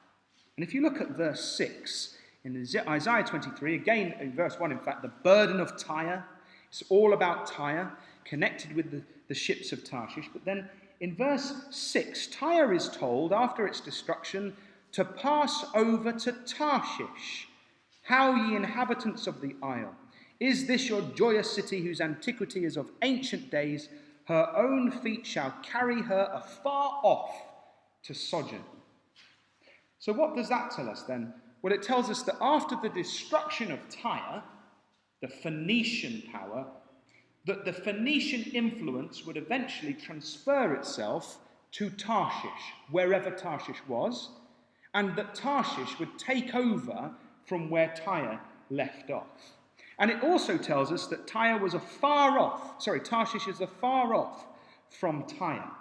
And if you look at verse 6 In Isaiah 23, again in verse 1, in fact, the burden of Tyre. It's all about Tyre, connected with the ships of Tarshish. But then in verse 6, Tyre is told, after its destruction, to pass over to Tarshish. How, ye inhabitants of the isle, is this your joyous city whose antiquity is of ancient days? Her own feet shall carry her afar off to sojourn. So what does that tell us then? Well, it tells us that after the destruction of Tyre, the Phoenician power, that the Phoenician influence would eventually transfer itself to Tarshish, wherever Tarshish was, and that Tarshish would take over from where Tyre left off. And it also tells us that Tarshish is afar off from Tyre.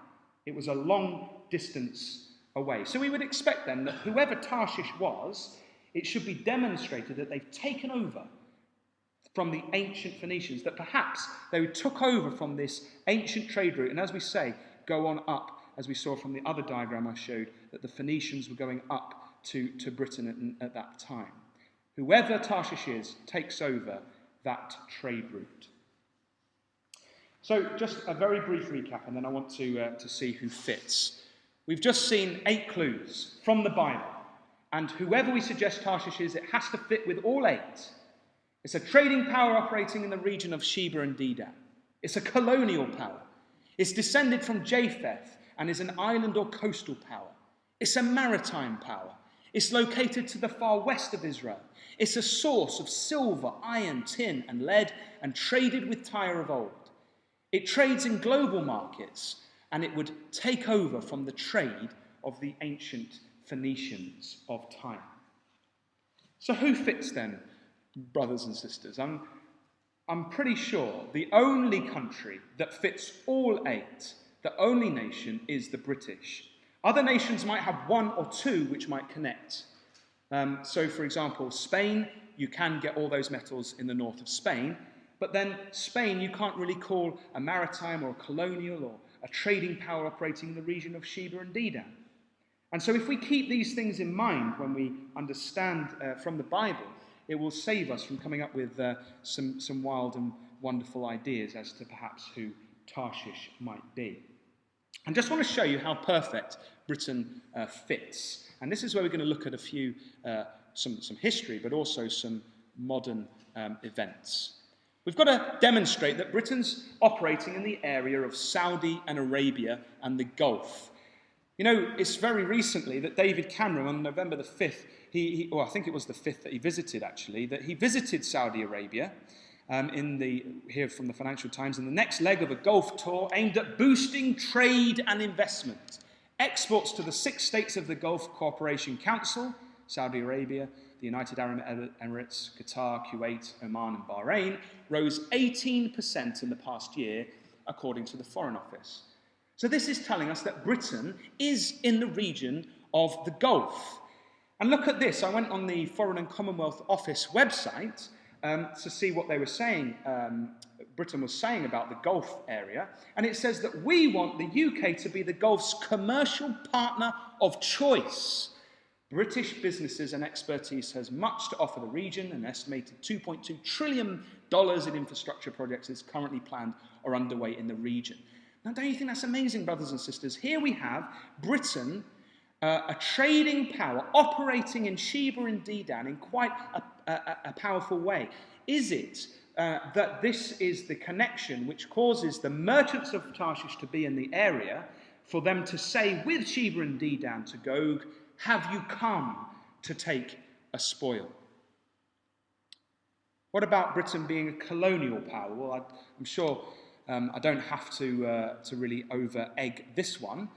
It was a long distance away. So we would expect then that whoever Tarshish was, it should be demonstrated that they've taken over from the ancient Phoenicians, that perhaps they took over from this ancient trade route, and as we say, go on up, as we saw from the other diagram I showed, that the Phoenicians were going up to Britain at that time. Whoever Tarshish is takes over that trade route. So just a very brief recap, and then I want to see who fits. We've just seen 8 clues from the Bible, and whoever we suggest Tarshish is, it has to fit with all 8. It's a trading power operating in the region of Sheba and Dedan. It's a colonial power. It's descended from Japheth and is an island or coastal power. It's a maritime power. It's located to the far west of Israel. It's a source of silver, iron, tin, and lead, and traded with Tyre of old. It trades in global markets, and it would take over from the trade of the ancient Phoenicians of Tyre. So who fits then, brothers and sisters? I'm pretty sure the only country that fits all 8, the only nation, is the British. Other nations might have 1 or 2 which might connect. So, for example, Spain, you can get all those metals in the north of Spain, but then Spain you can't really call a maritime or a colonial or a trading power operating in the region of Sheba and Dedan. And so if we keep these things in mind when we understand from the Bible, it will save us from coming up with some wild and wonderful ideas as to perhaps who Tarshish might be. I just want to show you how perfect Britain fits. And this is where we're going to look at a few, some history, but also some modern events. We've got to demonstrate that Britain's operating in the area of Saudi and Arabia and the Gulf. You know, it's very recently that David Cameron, on November the 5th, I think it was the 5th that he visited actually, that he visited Saudi Arabia, here from the Financial Times, in the next leg of a Gulf tour aimed at boosting trade and investment. Exports to the 6 states of the Gulf Cooperation Council, Saudi Arabia, the United Arab Emirates, Qatar, Kuwait, Oman and Bahrain, rose 18% in the past year, according to the Foreign Office. So this is telling us that Britain is in the region of the Gulf. And look at this. I went on the Foreign and Commonwealth Office website to see what they were saying, Britain was saying about the Gulf area. And it says that we want the UK to be the Gulf's commercial partner of choice. British businesses and expertise has much to offer the region. An estimated $2.2 trillion in infrastructure projects is currently planned or underway in the region. Now, don't you think that's amazing, brothers and sisters? Here we have Britain, a trading power, operating in Sheba and Dedan in quite a powerful way. Is it that this is the connection which causes the merchants of Tarshish to be in the area, for them to say with Sheba and Dedan to Gog, have you come to take a spoil? What about Britain being a colonial power? Well, I'm sure I don't have to really over-egg this one.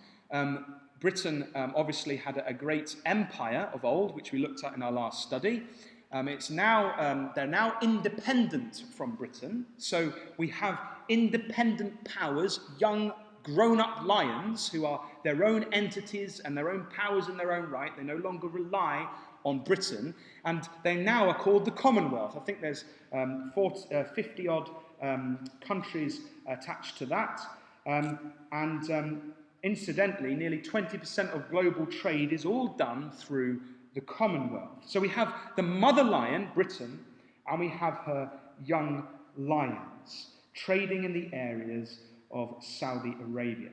Britain obviously had a great empire of old, which we looked at in our last study. They're now independent from Britain. So we have independent powers, young grown-up lions who are their own entities and their own powers in their own right. They no longer rely on Britain, and they now are called the Commonwealth. I think there's 50-odd countries attached to that, and incidentally, nearly 20% of global trade is all done through the Commonwealth. So we have the mother lion, Britain, and we have her young lions trading in the areas of Saudi Arabia.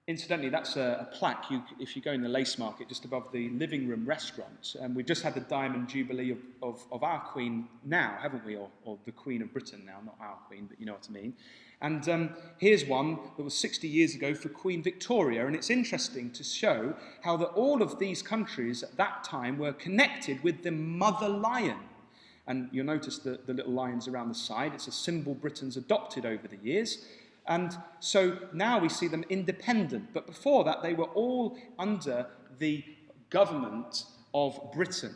Incidentally, that's a plaque if you go in the Lace Market just above the living room restaurant. We've just had the Diamond Jubilee of our Queen now, haven't we? Or the Queen of Britain now, not our Queen, but you know what I mean. And here's one that was 60 years ago for Queen Victoria, and it's interesting to show how that all of these countries at that time were connected with the mother lion. And you'll notice the little lions around the side. It's a symbol Britain's adopted over the years. And so now we see them independent. But before that, they were all under the government of Britain.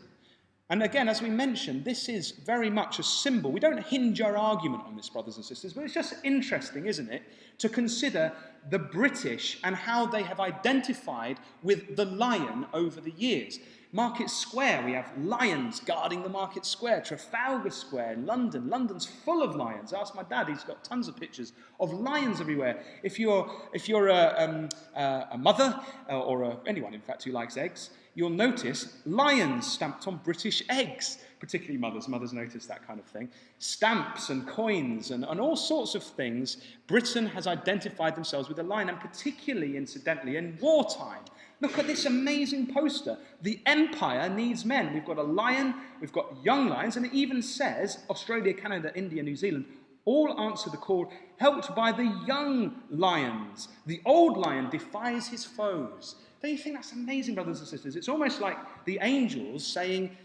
And again, as we mentioned, this is very much a symbol. We don't hinge our argument on this, brothers and sisters, but it's just interesting, isn't it, to consider the British and how they have identified with the lion over the years. Market Square, we have lions guarding the Market Square. Trafalgar Square in London. London's full of lions. Ask my dad, he's got tons of pictures of lions everywhere. If you're a mother or anyone, in fact, who likes eggs, you'll notice lions stamped on British eggs, particularly mothers. Mothers notice that kind of thing. Stamps and coins and all sorts of things. Britain has identified themselves with a lion, and particularly, incidentally, in wartime. Look at this amazing poster. The empire needs men. We've got a lion, we've got young lions, and it even says Australia, Canada, India, New Zealand all answer the call, helped by the young lions. The old lion defies his foes. Don't you think that's amazing, brothers and sisters? It's almost like the angels saying,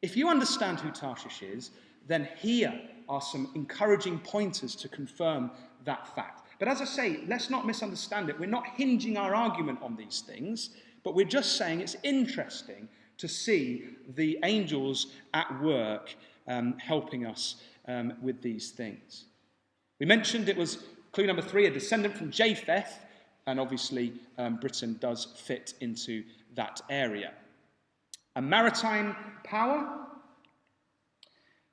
if you understand who Tarshish is, then here are some encouraging pointers to confirm that fact. But as I say, let's not misunderstand it. We're not hinging our argument on these things, but we're just saying it's interesting to see the angels at work helping us with these things. We mentioned it was clue number 3, a descendant from Japheth, and obviously Britain does fit into that area. A maritime power.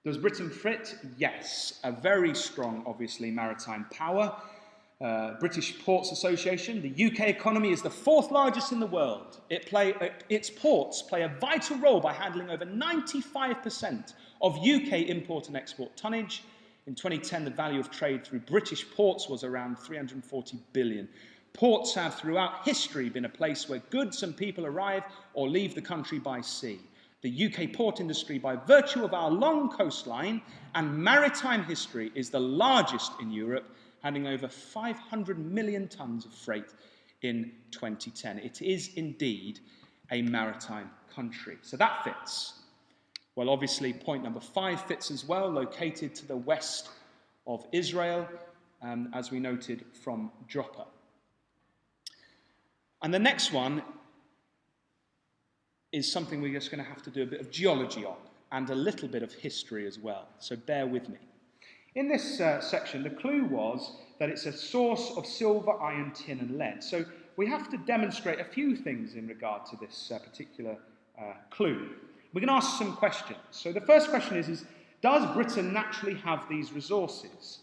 Does Britain fit? Yes. A very strong, obviously, maritime power. British Ports Association, the UK economy is the 4th largest in the world. Its ports play a vital role by handling over 95% of UK import and export tonnage. In 2010, the value of trade through British ports was around 340 billion. Ports have throughout history been a place where goods and people arrive or leave the country by sea. The UK port industry, by virtue of our long coastline and maritime history, is the largest in Europe, handling over 500 million tonnes of freight in 2010. It is indeed a maritime country. So that fits. Well, obviously, point number 5 fits as well, located to the west of Israel, as we noted from Joppa. And the next one is something we're just going to have to do a bit of geology on, and a little bit of history as well. So bear with me. In this section, the clue was that it's a source of silver, iron, tin, and lead. So we have to demonstrate a few things in regard to this particular clue. We can ask some questions. So the first question is does Britain naturally have these resources?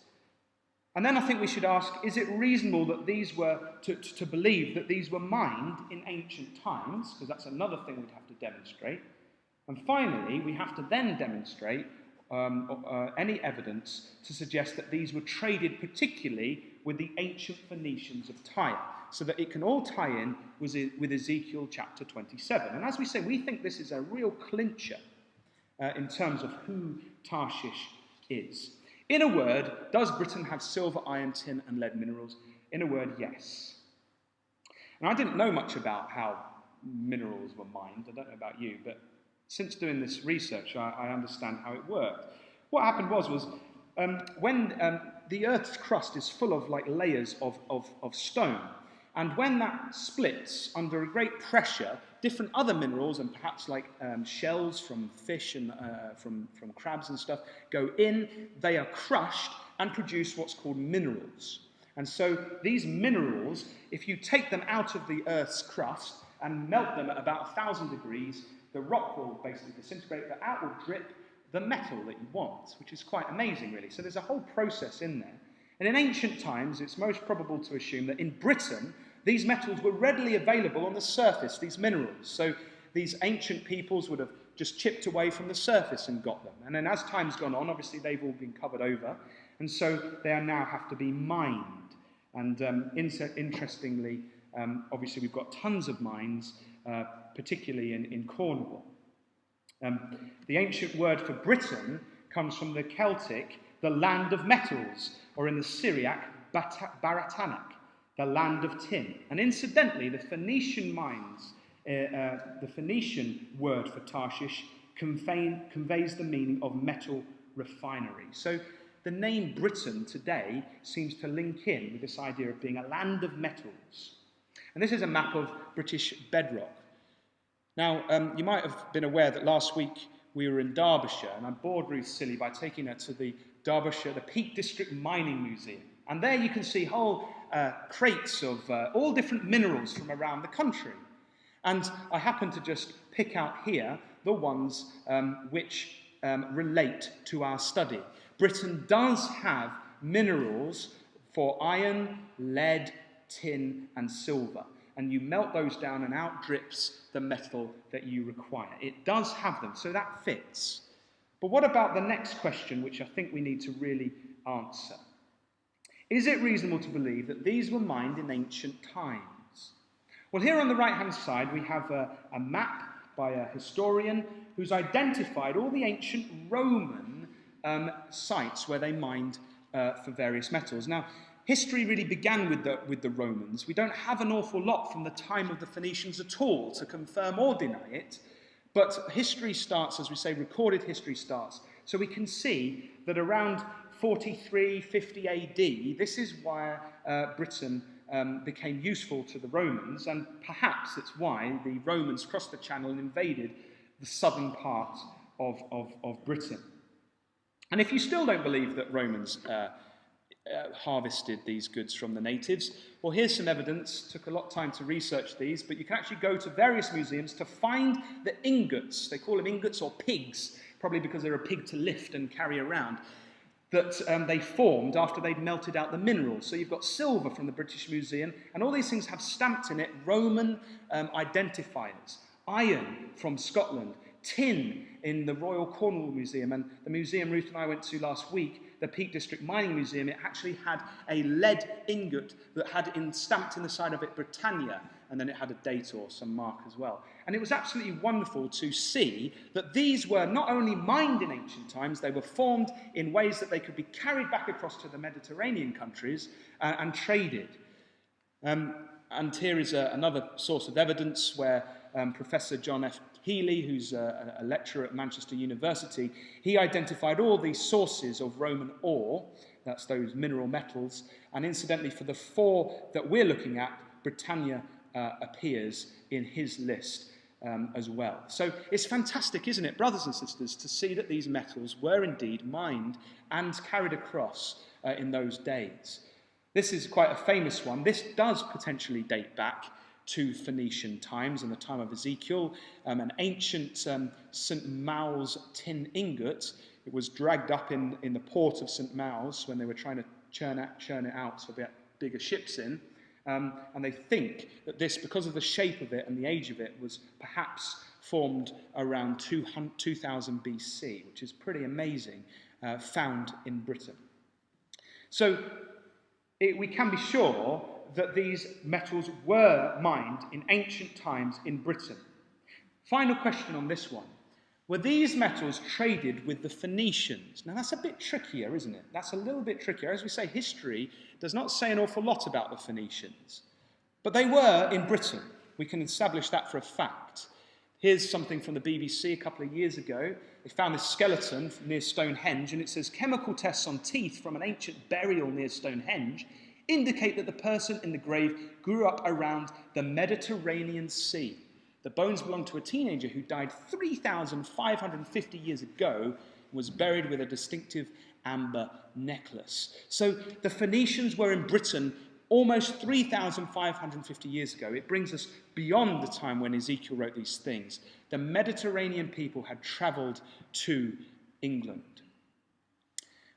And then I think we should ask, is it reasonable that these were, to believe that these were mined in ancient times? Because that's another thing we'd have to demonstrate. And finally, we have to then demonstrate any evidence to suggest that these were traded particularly with the ancient Phoenicians of Tyre, so that it can all tie in with Ezekiel chapter 27. And as we say, we think this is a real clincher in terms of who Tarshish is. In a word, does Britain have silver, iron, tin, and lead minerals? In a word, yes. And I didn't know much about how minerals were mined. I don't know about you, but since doing this research, I understand how it worked. What happened was when the Earth's crust is full of like layers of stone, and when that splits under a great pressure, different other minerals and perhaps like shells from fish and from crabs and stuff go in. They are crushed and produce what's called minerals. And so these minerals, if you take them out of the Earth's crust and melt them at about 1,000 degrees, the rock will basically disintegrate, but out will drip the metal that you want, which is quite amazing, really. So there's a whole process in there. And in ancient times, it's most probable to assume that in Britain, These metals were readily available on the surface, these minerals. So these ancient peoples would have just chipped away from the surface and got them. And then as time's gone on, obviously they've all been covered over, and so they now have to be mined. And interestingly, obviously we've got tons of mines, particularly in Cornwall. The ancient word for Britain comes from the Celtic, the land of metals, or in the Syriac, Baratanak, the land of tin. And incidentally, the Phoenician mines, the Phoenician word for Tarshish conveys the meaning of metal refinery. So the name Britain today seems to link in with this idea of being a land of metals. And this is a map of British bedrock. Now, you might have been aware that last week we were in Derbyshire, and I bored Ruth silly by taking her to the Peak District Mining Museum. And there you can see whole crates of all different minerals from around the country. And I happen to just pick out here the ones which relate to our study. Britain does have minerals for iron, lead, tin, and silver. And you melt those down and out drips the metal that you require. It does have them, so that fits. But what about the next question, which I think we need to really answer? Is it reasonable to believe that these were mined in ancient times? Well, here on the right-hand side, we have a map by a historian who's identified all the ancient Roman sites where they mined for various metals. Now, history really began with the Romans. We don't have an awful lot from the time of the Phoenicians at all to confirm or deny it, but history starts, as we say, recorded history starts. So we can see that around 43, 50 AD, this is why Britain became useful to the Romans, and perhaps it's why the Romans crossed the Channel and invaded the southern part of Britain. And if you still don't believe that Romans harvested these goods from the natives, well, here's some evidence. Took a lot of time to research these, but you can actually go to various museums to find the ingots. They call them ingots or pigs, probably because they're a pig to lift and carry around, that they formed after they'd melted out the minerals. So you've got silver from the British Museum, and all these things have stamped in it Roman identifiers. Iron from Scotland, tin in the Royal Cornwall Museum, and the museum Ruth and I went to last week, the Peak District Mining Museum, it actually had a lead ingot that had stamped in the side of it Britannia, and then it had a date or some mark as well. And it was absolutely wonderful to see that these were not only mined in ancient times, they were formed in ways that they could be carried back across to the Mediterranean countries and traded. And here is another source of evidence where Professor John F. Healy, who's a lecturer at Manchester University, he identified all these sources of Roman ore, that's those mineral metals, and incidentally for the 4 that we're looking at, Britannia appears in his list as well. So it's fantastic, isn't it, brothers and sisters, to see that these metals were indeed mined and carried across in those days. This is quite a famous one. This does potentially date back to Phoenician times and the time of Ezekiel, an ancient St. Mau's tin ingot. It was dragged up in the port of St. Mau's when they were trying to churn it out so they had bigger ships in. And they think that this, because of the shape of it and the age of it, was perhaps formed around 2000 BC, which is pretty amazing, found in Britain. So we can be sure that these metals were mined in ancient times in Britain. Final question on this one. Were these metals traded with the Phoenicians? Now that's a bit trickier, isn't it? That's a little bit trickier. As we say, history does not say an awful lot about the Phoenicians. But they were in Britain. We can establish that for a fact. Here's something from the BBC a couple of years ago. They found this skeleton near Stonehenge, and it says, chemical tests on teeth from an ancient burial near Stonehenge indicate that the person in the grave grew up around the Mediterranean Sea. The bones belong to a teenager who died 3,550 years ago and was buried with a distinctive amber necklace. So the Phoenicians were in Britain almost 3,550 years ago. It brings us beyond the time when Ezekiel wrote these things. The Mediterranean people had travelled to England.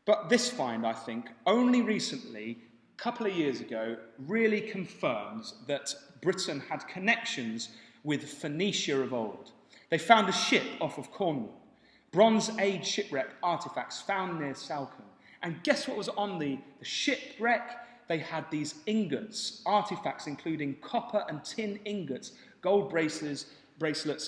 But this find, I think, only recently couple of years ago really confirms that Britain had connections with Phoenicia of old. They found a ship off of Cornwall, Bronze Age shipwreck artifacts found near Salcombe. And guess what was on the shipwreck? They had these ingots, artifacts including copper and tin ingots, gold bracelets,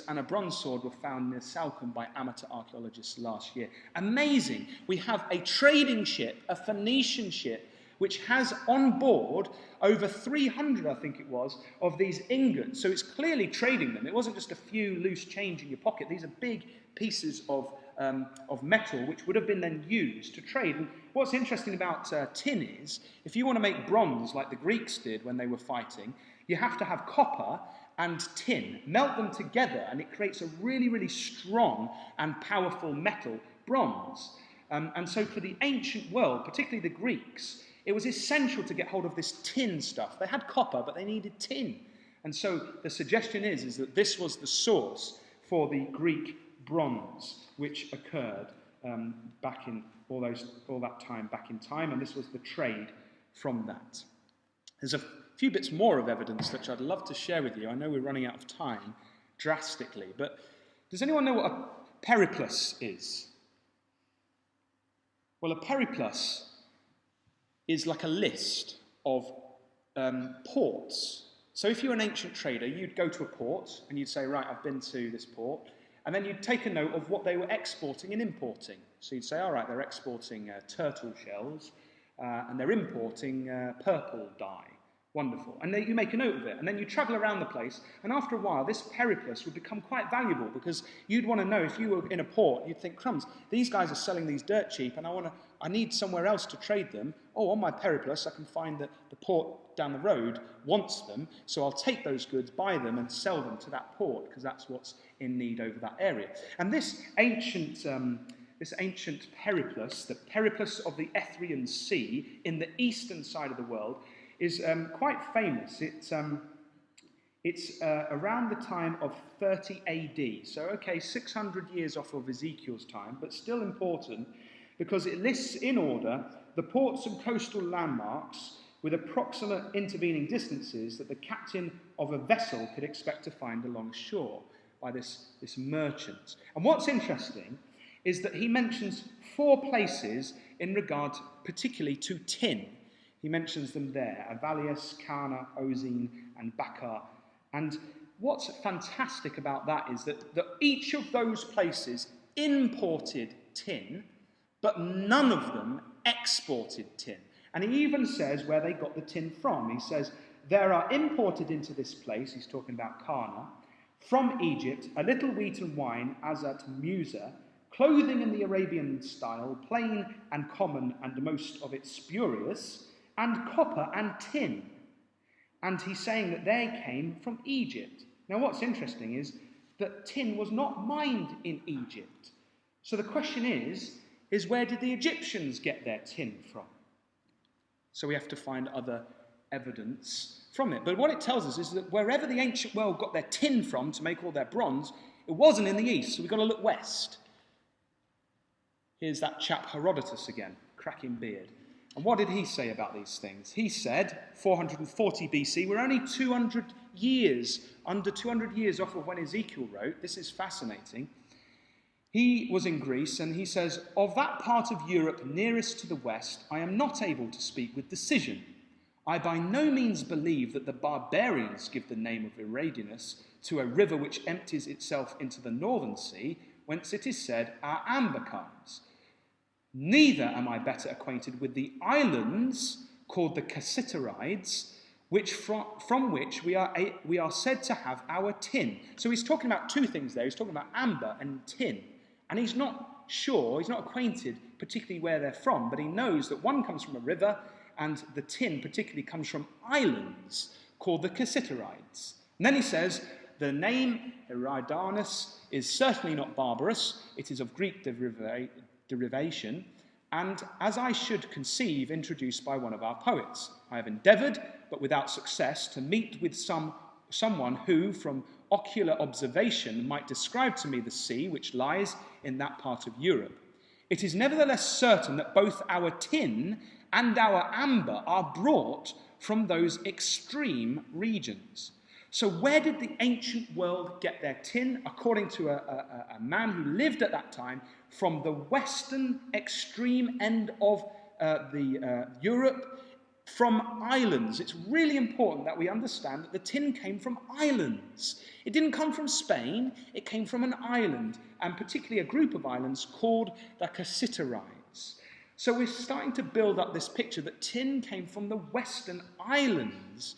and a bronze sword were found near Salcombe by amateur archaeologists last year. Amazing. We have a trading ship, a Phoenician ship, which has on board over 300, I think it was, of these ingots. So it's clearly trading them. It wasn't just a few loose change in your pocket. These are big pieces of metal which would have been then used to trade. And what's interesting about tin is, if you want to make bronze like the Greeks did when they were fighting, you have to have copper and tin, melt them together, and it creates a really, really strong and powerful metal, bronze. And so for the ancient world, particularly the Greeks, it was essential to get hold of this tin stuff. They had copper, but they needed tin. And so the suggestion is that this was the source for the Greek bronze, which occurred back in all that time back in time, and this was the trade from that. There's a few bits more of evidence that I'd love to share with you. I know we're running out of time drastically, but does anyone know what a periplus is? Well, a periplus is like a list of ports. So if you're an ancient trader, you'd go to a port and you'd say, right, I've been to this port, and then you'd take a note of what they were exporting and importing. So you'd say, all right, they're exporting turtle shells, and they're importing purple dye. Wonderful. And then you make a note of it, and then you travel around the place, and after a while, this periplus would become quite valuable, because you'd want to know, if you were in a port, you'd think, crumbs, these guys are selling these dirt cheap, and I need somewhere else to trade them. Oh, on my periplus, I can find that the port down the road wants them, so I'll take those goods, buy them, and sell them to that port, because that's what's in need over that area. And this ancient periplus, the periplus of the Ethiopian Sea in the eastern side of the world, is quite famous. It's around the time of 30 AD. So, okay, 600 years off of Ezekiel's time, but still important, because it lists in order the ports and coastal landmarks with approximate intervening distances that the captain of a vessel could expect to find along shore by this merchant. And what's interesting is that he mentions 4 places in regard particularly to tin. He mentions them there: Avalius, Cana, Ozine, and Bakar. And what's fantastic about that is that each of those places imported tin, but none of them exported tin. And he even says where they got the tin from. He says, there are imported into this place, he's talking about Cana, from Egypt, a little wheat and wine, as at Musa, clothing in the Arabian style, plain and common, and most of it spurious, and copper and tin. And he's saying that they came from Egypt. Now what's interesting is that tin was not mined in Egypt. So the question is where did the Egyptians get their tin from? So we have to find other evidence from it. But what it tells us is that wherever the ancient world got their tin from to make all their bronze, it wasn't in the east, so we've got to look west. Here's that chap Herodotus again, cracking beard. And what did he say about these things? He said, 440 BC, we're only 200 years, under 200 years off of when Ezekiel wrote. This is fascinating. He was in Greece, and he says, of that part of Europe nearest to the west, I am not able to speak with decision. I by no means believe that the barbarians give the name of Eridanus to a river which empties itself into the northern sea, whence it is said, our amber comes. Neither am I better acquainted with the islands called the Cassiterides, which from which we are said to have our tin. So he's talking about 2 things there. He's talking about amber and tin. And he's not sure, he's not acquainted particularly where they're from, but he knows that one comes from a river, and the tin particularly comes from islands called the Cassiterides. And then he says, the name Eridanus is certainly not barbarous. It is of Greek derivation, and as I should conceive, introduced by one of our poets. I have endeavoured, but without success, to meet with someone who, from ocular observation, might describe to me the sea which lies in that part of Europe. it is nevertheless certain that both our tin and our amber are brought from those extreme regions. So where did the ancient world get their tin? According to a man who lived at that time, from the western extreme end of Europe, from islands. It's really important that we understand that the tin came from islands. It didn't come from Spain, it came from an island, and particularly a group of islands called the Cassiterides. So we're starting to build up this picture that tin came from the western islands.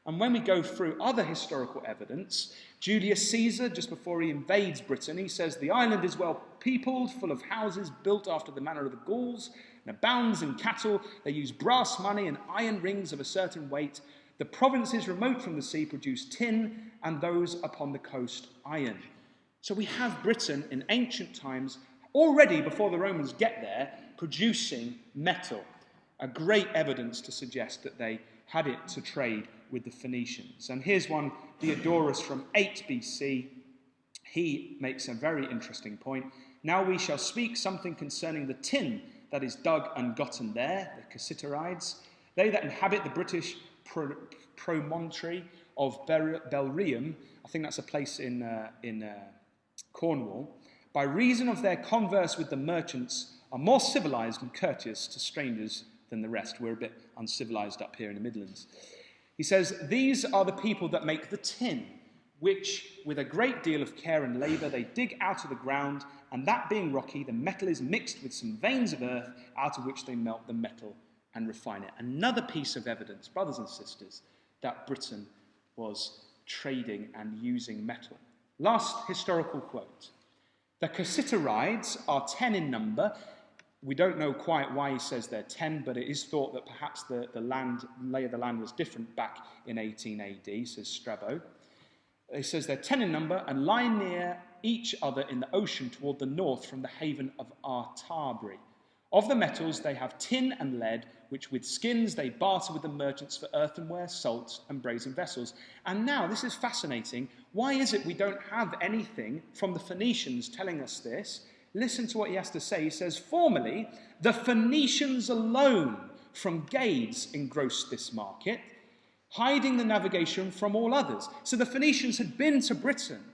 And when we go through other historical evidence, Julius Caesar, just before he invades Britain, he says, the island is well peopled, full of houses built after the manner of the Gauls, and abounds in cattle. They use brass money and iron rings of a certain weight. The provinces remote from the sea produce tin, and those upon the coast iron. So we have Britain in ancient times, already before the Romans get there, producing metal. A great evidence to suggest that they had it to trade with the Phoenicians. And here's one, Diodorus from 8 BC. He makes a very interesting point. Now we shall speak something concerning the tin that is dug and gotten there, the Cassiterides. They that inhabit the British promontory of Belrium, I think that's a place in Cornwall, by reason of their converse with the merchants, are more civilized and courteous to strangers than the rest. We're a bit uncivilized up here in the Midlands. He says, these are the people that make the tin, which with a great deal of care and labour they dig out of the ground, and that being rocky, the metal is mixed with some veins of earth, out of which they melt the metal and refine it. Another piece of evidence, brothers and sisters, that Britain was trading and using metal. Last historical quote. The Cassiterides are 10 in number. We don't know quite why he says they're 10, but it is thought that perhaps the lay of the land was different back in 18 AD, says Strabo. He says they're 10 in number and lie near each other in the ocean toward the north from the haven of Artabri. Of the metals, they have tin and lead, which with skins they barter with the merchants for earthenware, salt, and brazen vessels. And now, this is fascinating. Why is it we don't have anything from the Phoenicians telling us this? Listen to what he has to say. He says, formerly, the Phoenicians alone from Gades engrossed this market, hiding the navigation from all others. So the Phoenicians had been to Britain,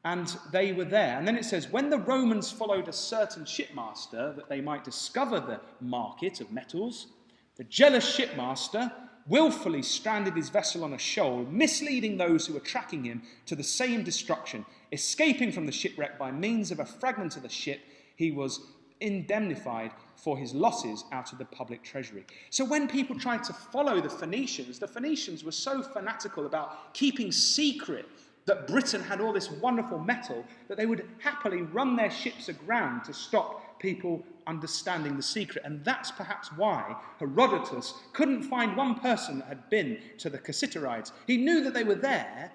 and they were there. And then it says, when the Romans followed a certain shipmaster that they might discover the market of metals, the jealous shipmaster willfully stranded his vessel on a shoal, misleading those who were tracking him to the same destruction. Escaping from the shipwreck by means of a fragment of the ship, he was indemnified for his losses out of the public treasury. So when people tried to follow the Phoenicians were so fanatical about keeping secret that Britain had all this wonderful metal that they would happily run their ships aground to stop people understanding the secret. And that's perhaps why Herodotus couldn't find one person that had been to the Cassiterides. He knew that they were there,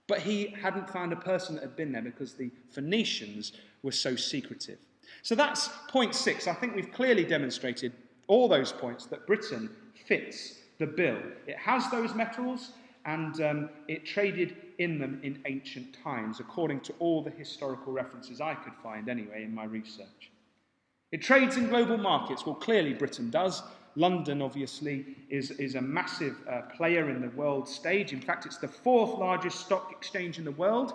but he hadn't found a person that had been there because the Phoenicians were so secretive. So that's point 6. I think we've clearly demonstrated all those points that Britain fits the bill. It has those metals, and it traded in them in ancient times, according to all the historical references I could find anyway in my research. It trades in global markets. Well, clearly Britain does. London, obviously, is a massive player in the world stage. In fact, it's the 4th largest stock exchange in the world.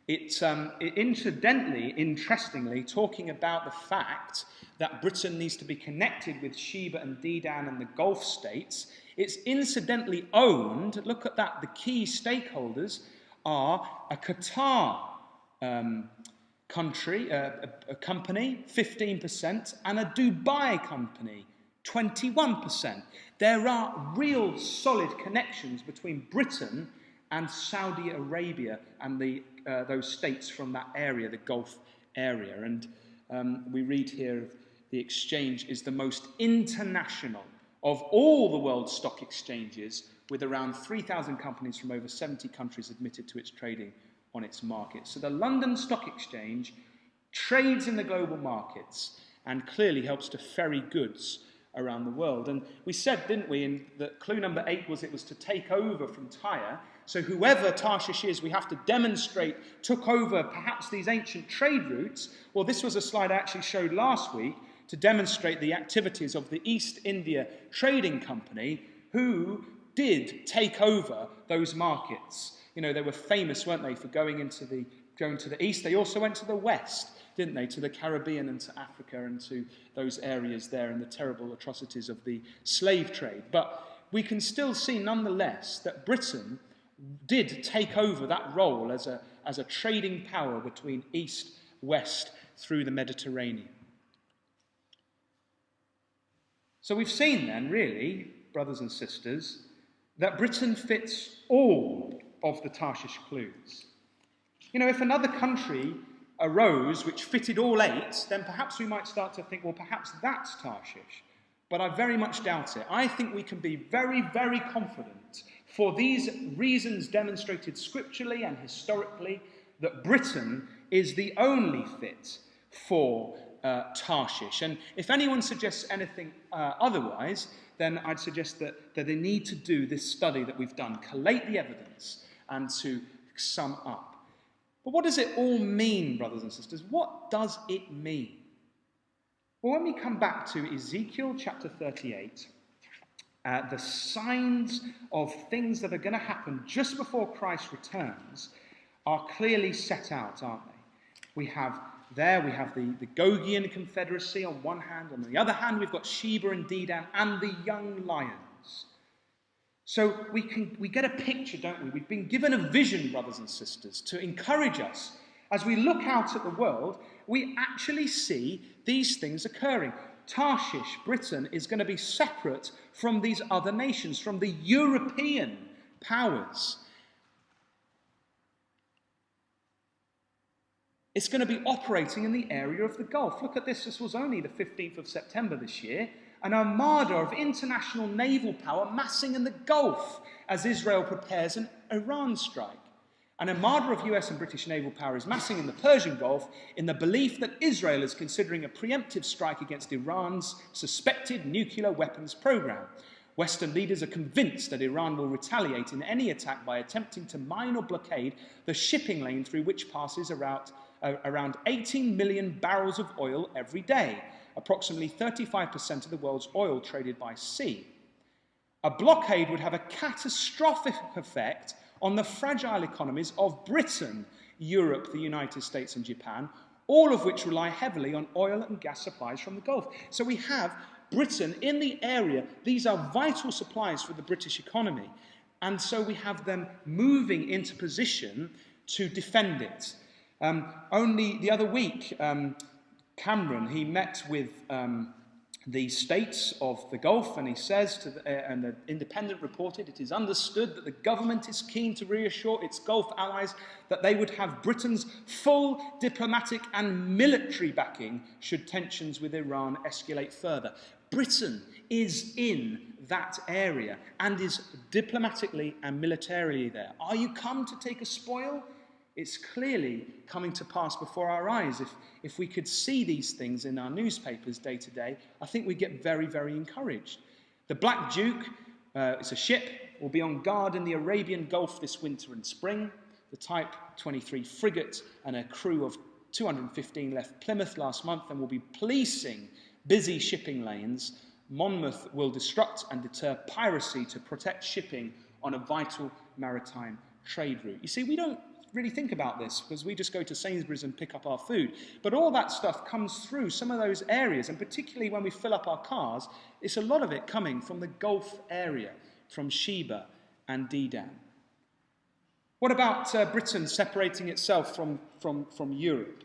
Interestingly, talking about the fact that Britain needs to be connected with Sheba and Dedan and the Gulf states, it's incidentally owned, look at that, the key stakeholders are a Qatar country, a company, 15%, and a Dubai company, 21%. There are real solid connections between Britain and Saudi Arabia and those states from that area, the Gulf area. And we read here the exchange is the most international of all the world's stock exchanges, with around 3,000 companies from over 70 countries admitted to its trading on its market. So the London Stock Exchange trades in the global markets and clearly helps to ferry goods around the world. And we said, didn't we, that clue number 8 was it was to take over from Tyre. So whoever Tarshish is, we have to demonstrate, took over perhaps these ancient trade routes. Well, this was a slide I actually showed last week to demonstrate the activities of the East India Trading Company, who did take over those markets. You know, they were famous, weren't they, for going to the east. They also went to the west, didn't they, to the Caribbean and to Africa and to those areas there and the terrible atrocities of the slave trade. But we can still see, nonetheless, that Britain did take over that role as a trading power between east, west, through the Mediterranean. So we've seen then, really, brothers and sisters, that Britain fits all of the Tarshish clues. You know, if another country arose which fitted all 8, then perhaps we might start to think, well, perhaps that's Tarshish. But I very much doubt it. I think we can be very, very confident, for these reasons demonstrated scripturally and historically, that Britain is the only fit for Tarshish. And if anyone suggests anything otherwise, then I'd suggest that they need to do this study that we've done, collate the evidence, and to sum up. But what does it all mean, brothers and sisters? What does it mean? Well, when we come back to Ezekiel chapter 38, the signs of things that are going to happen just before Christ returns are clearly set out, aren't they? We have the Gogian Confederacy on one hand. On the other hand, we've got Sheba and Dedan and the young lions. So we get a picture, don't we? We've been given a vision, brothers and sisters, to encourage us. As we look out at the world, we actually see these things occurring. Tarshish, Britain, is going to be separate from these other nations, from the European powers. It's going to be operating in the area of the Gulf. Look at this. This was only the 15th of September this year. An armada of international naval power massing in the Gulf as Israel prepares an Iran strike. An armada of US and British naval power is massing in the Persian Gulf in the belief that Israel is considering a preemptive strike against Iran's suspected nuclear weapons program. Western leaders are convinced that Iran will retaliate in any attack by attempting to mine or blockade the shipping lane through which passes around 18 million barrels of oil every day, approximately 35% of the world's oil traded by sea. A blockade would have a catastrophic effect on the fragile economies of Britain, Europe, the United States and Japan, all of which rely heavily on oil and gas supplies from the Gulf. So we have Britain in the area. These are vital supplies for the British economy. And so we have them moving into position to defend it. Only the other week, Cameron, he met with the states of the Gulf, and he says, and the Independent reported, it is understood that the government is keen to reassure its Gulf allies that they would have Britain's full diplomatic and military backing should tensions with Iran escalate further. Britain is in that area and is diplomatically and militarily there. Are you come to take a spoil? It's clearly coming to pass before our eyes. If we could see these things in our newspapers day to day, I think we'd get very, very encouraged. The Black Duke, it's a ship, will be on guard in the Arabian Gulf this winter and spring. The Type 23 frigate and a crew of 215 left Plymouth last month and will be policing busy shipping lanes. Monmouth will disrupt and deter piracy to protect shipping on a vital maritime trade route. You see, we don't really think about this because we just go to Sainsbury's and pick up our food. But all that stuff comes through some of those areas, and particularly when we fill up our cars, it's a lot of it coming from the Gulf area, from Sheba and Dedan. What about Britain separating itself from Europe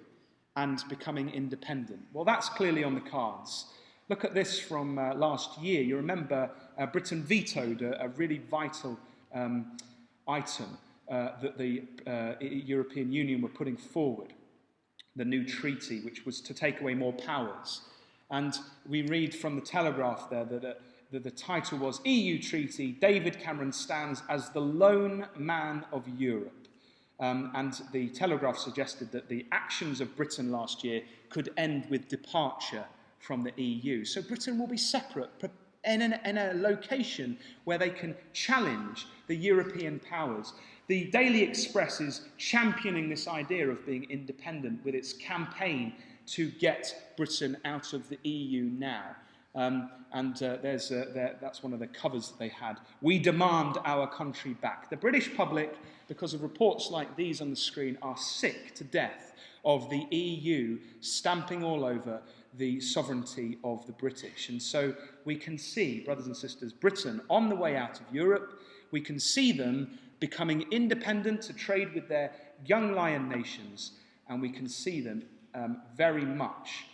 and becoming independent? Well, that's clearly on the cards. Look at this from last year. You remember Britain vetoed a really vital item that the European Union were putting forward, the new treaty, which was to take away more powers. And we read from the Telegraph there that the title was EU Treaty, David Cameron stands as the lone man of Europe. And the Telegraph suggested that the actions of Britain last year could end with departure from the EU. So Britain will be separate in a location where they can challenge the European powers. The Daily Express is championing this idea of being independent with its campaign to get Britain out of the EU now. That's one of the covers that they had. We demand our country back. The British public, because of reports like these on the screen, are sick to death of the EU stamping all over the sovereignty of the British. And so we can see, brothers and sisters, Britain on the way out of Europe. We can see them becoming independent to trade with their young lion nations, and we can see them very much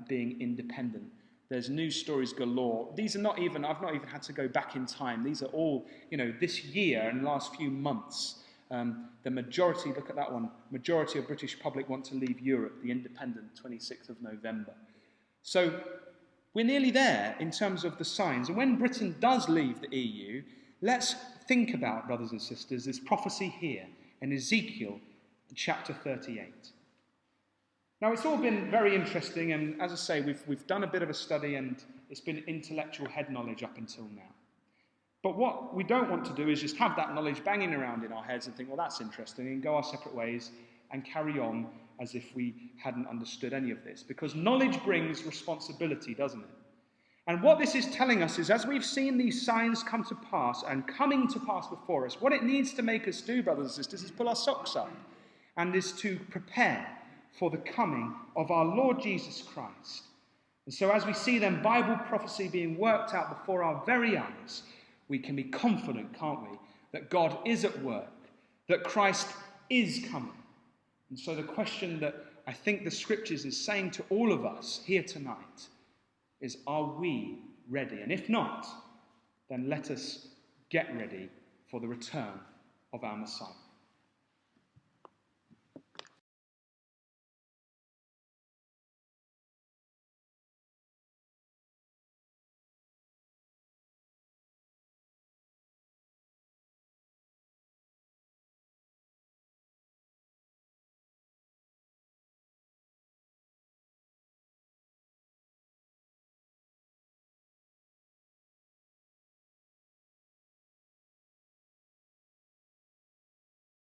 being independent. There's news stories galore. These are not even, I've not even had to go back in time. These are all, this year and the last few months. The majority, look at that one, majority of British public want to leave Europe, the independent, 26th of November. So we're nearly there in terms of the signs. And when Britain does leave the EU, let's think about, brothers and sisters, this prophecy here in Ezekiel chapter 38. Now, it's all been very interesting, and as I say, we've done a bit of a study, and it's been intellectual head knowledge up until now. But what we don't want to do is just have that knowledge banging around in our heads and think, well, that's interesting, and go our separate ways and carry on as if we hadn't understood any of this. Because knowledge brings responsibility, doesn't it? And what this is telling us is, as we've seen these signs come to pass and coming to pass before us, what it needs to make us do, brothers and sisters, is pull our socks up and is to prepare for the coming of our Lord Jesus Christ. And so as we see then Bible prophecy being worked out before our very eyes, we can be confident, can't we, that God is at work, that Christ is coming. And so the question that I think the Scriptures is saying to all of us here tonight is, are we ready? And if not, then let us get ready for the return of our Messiah.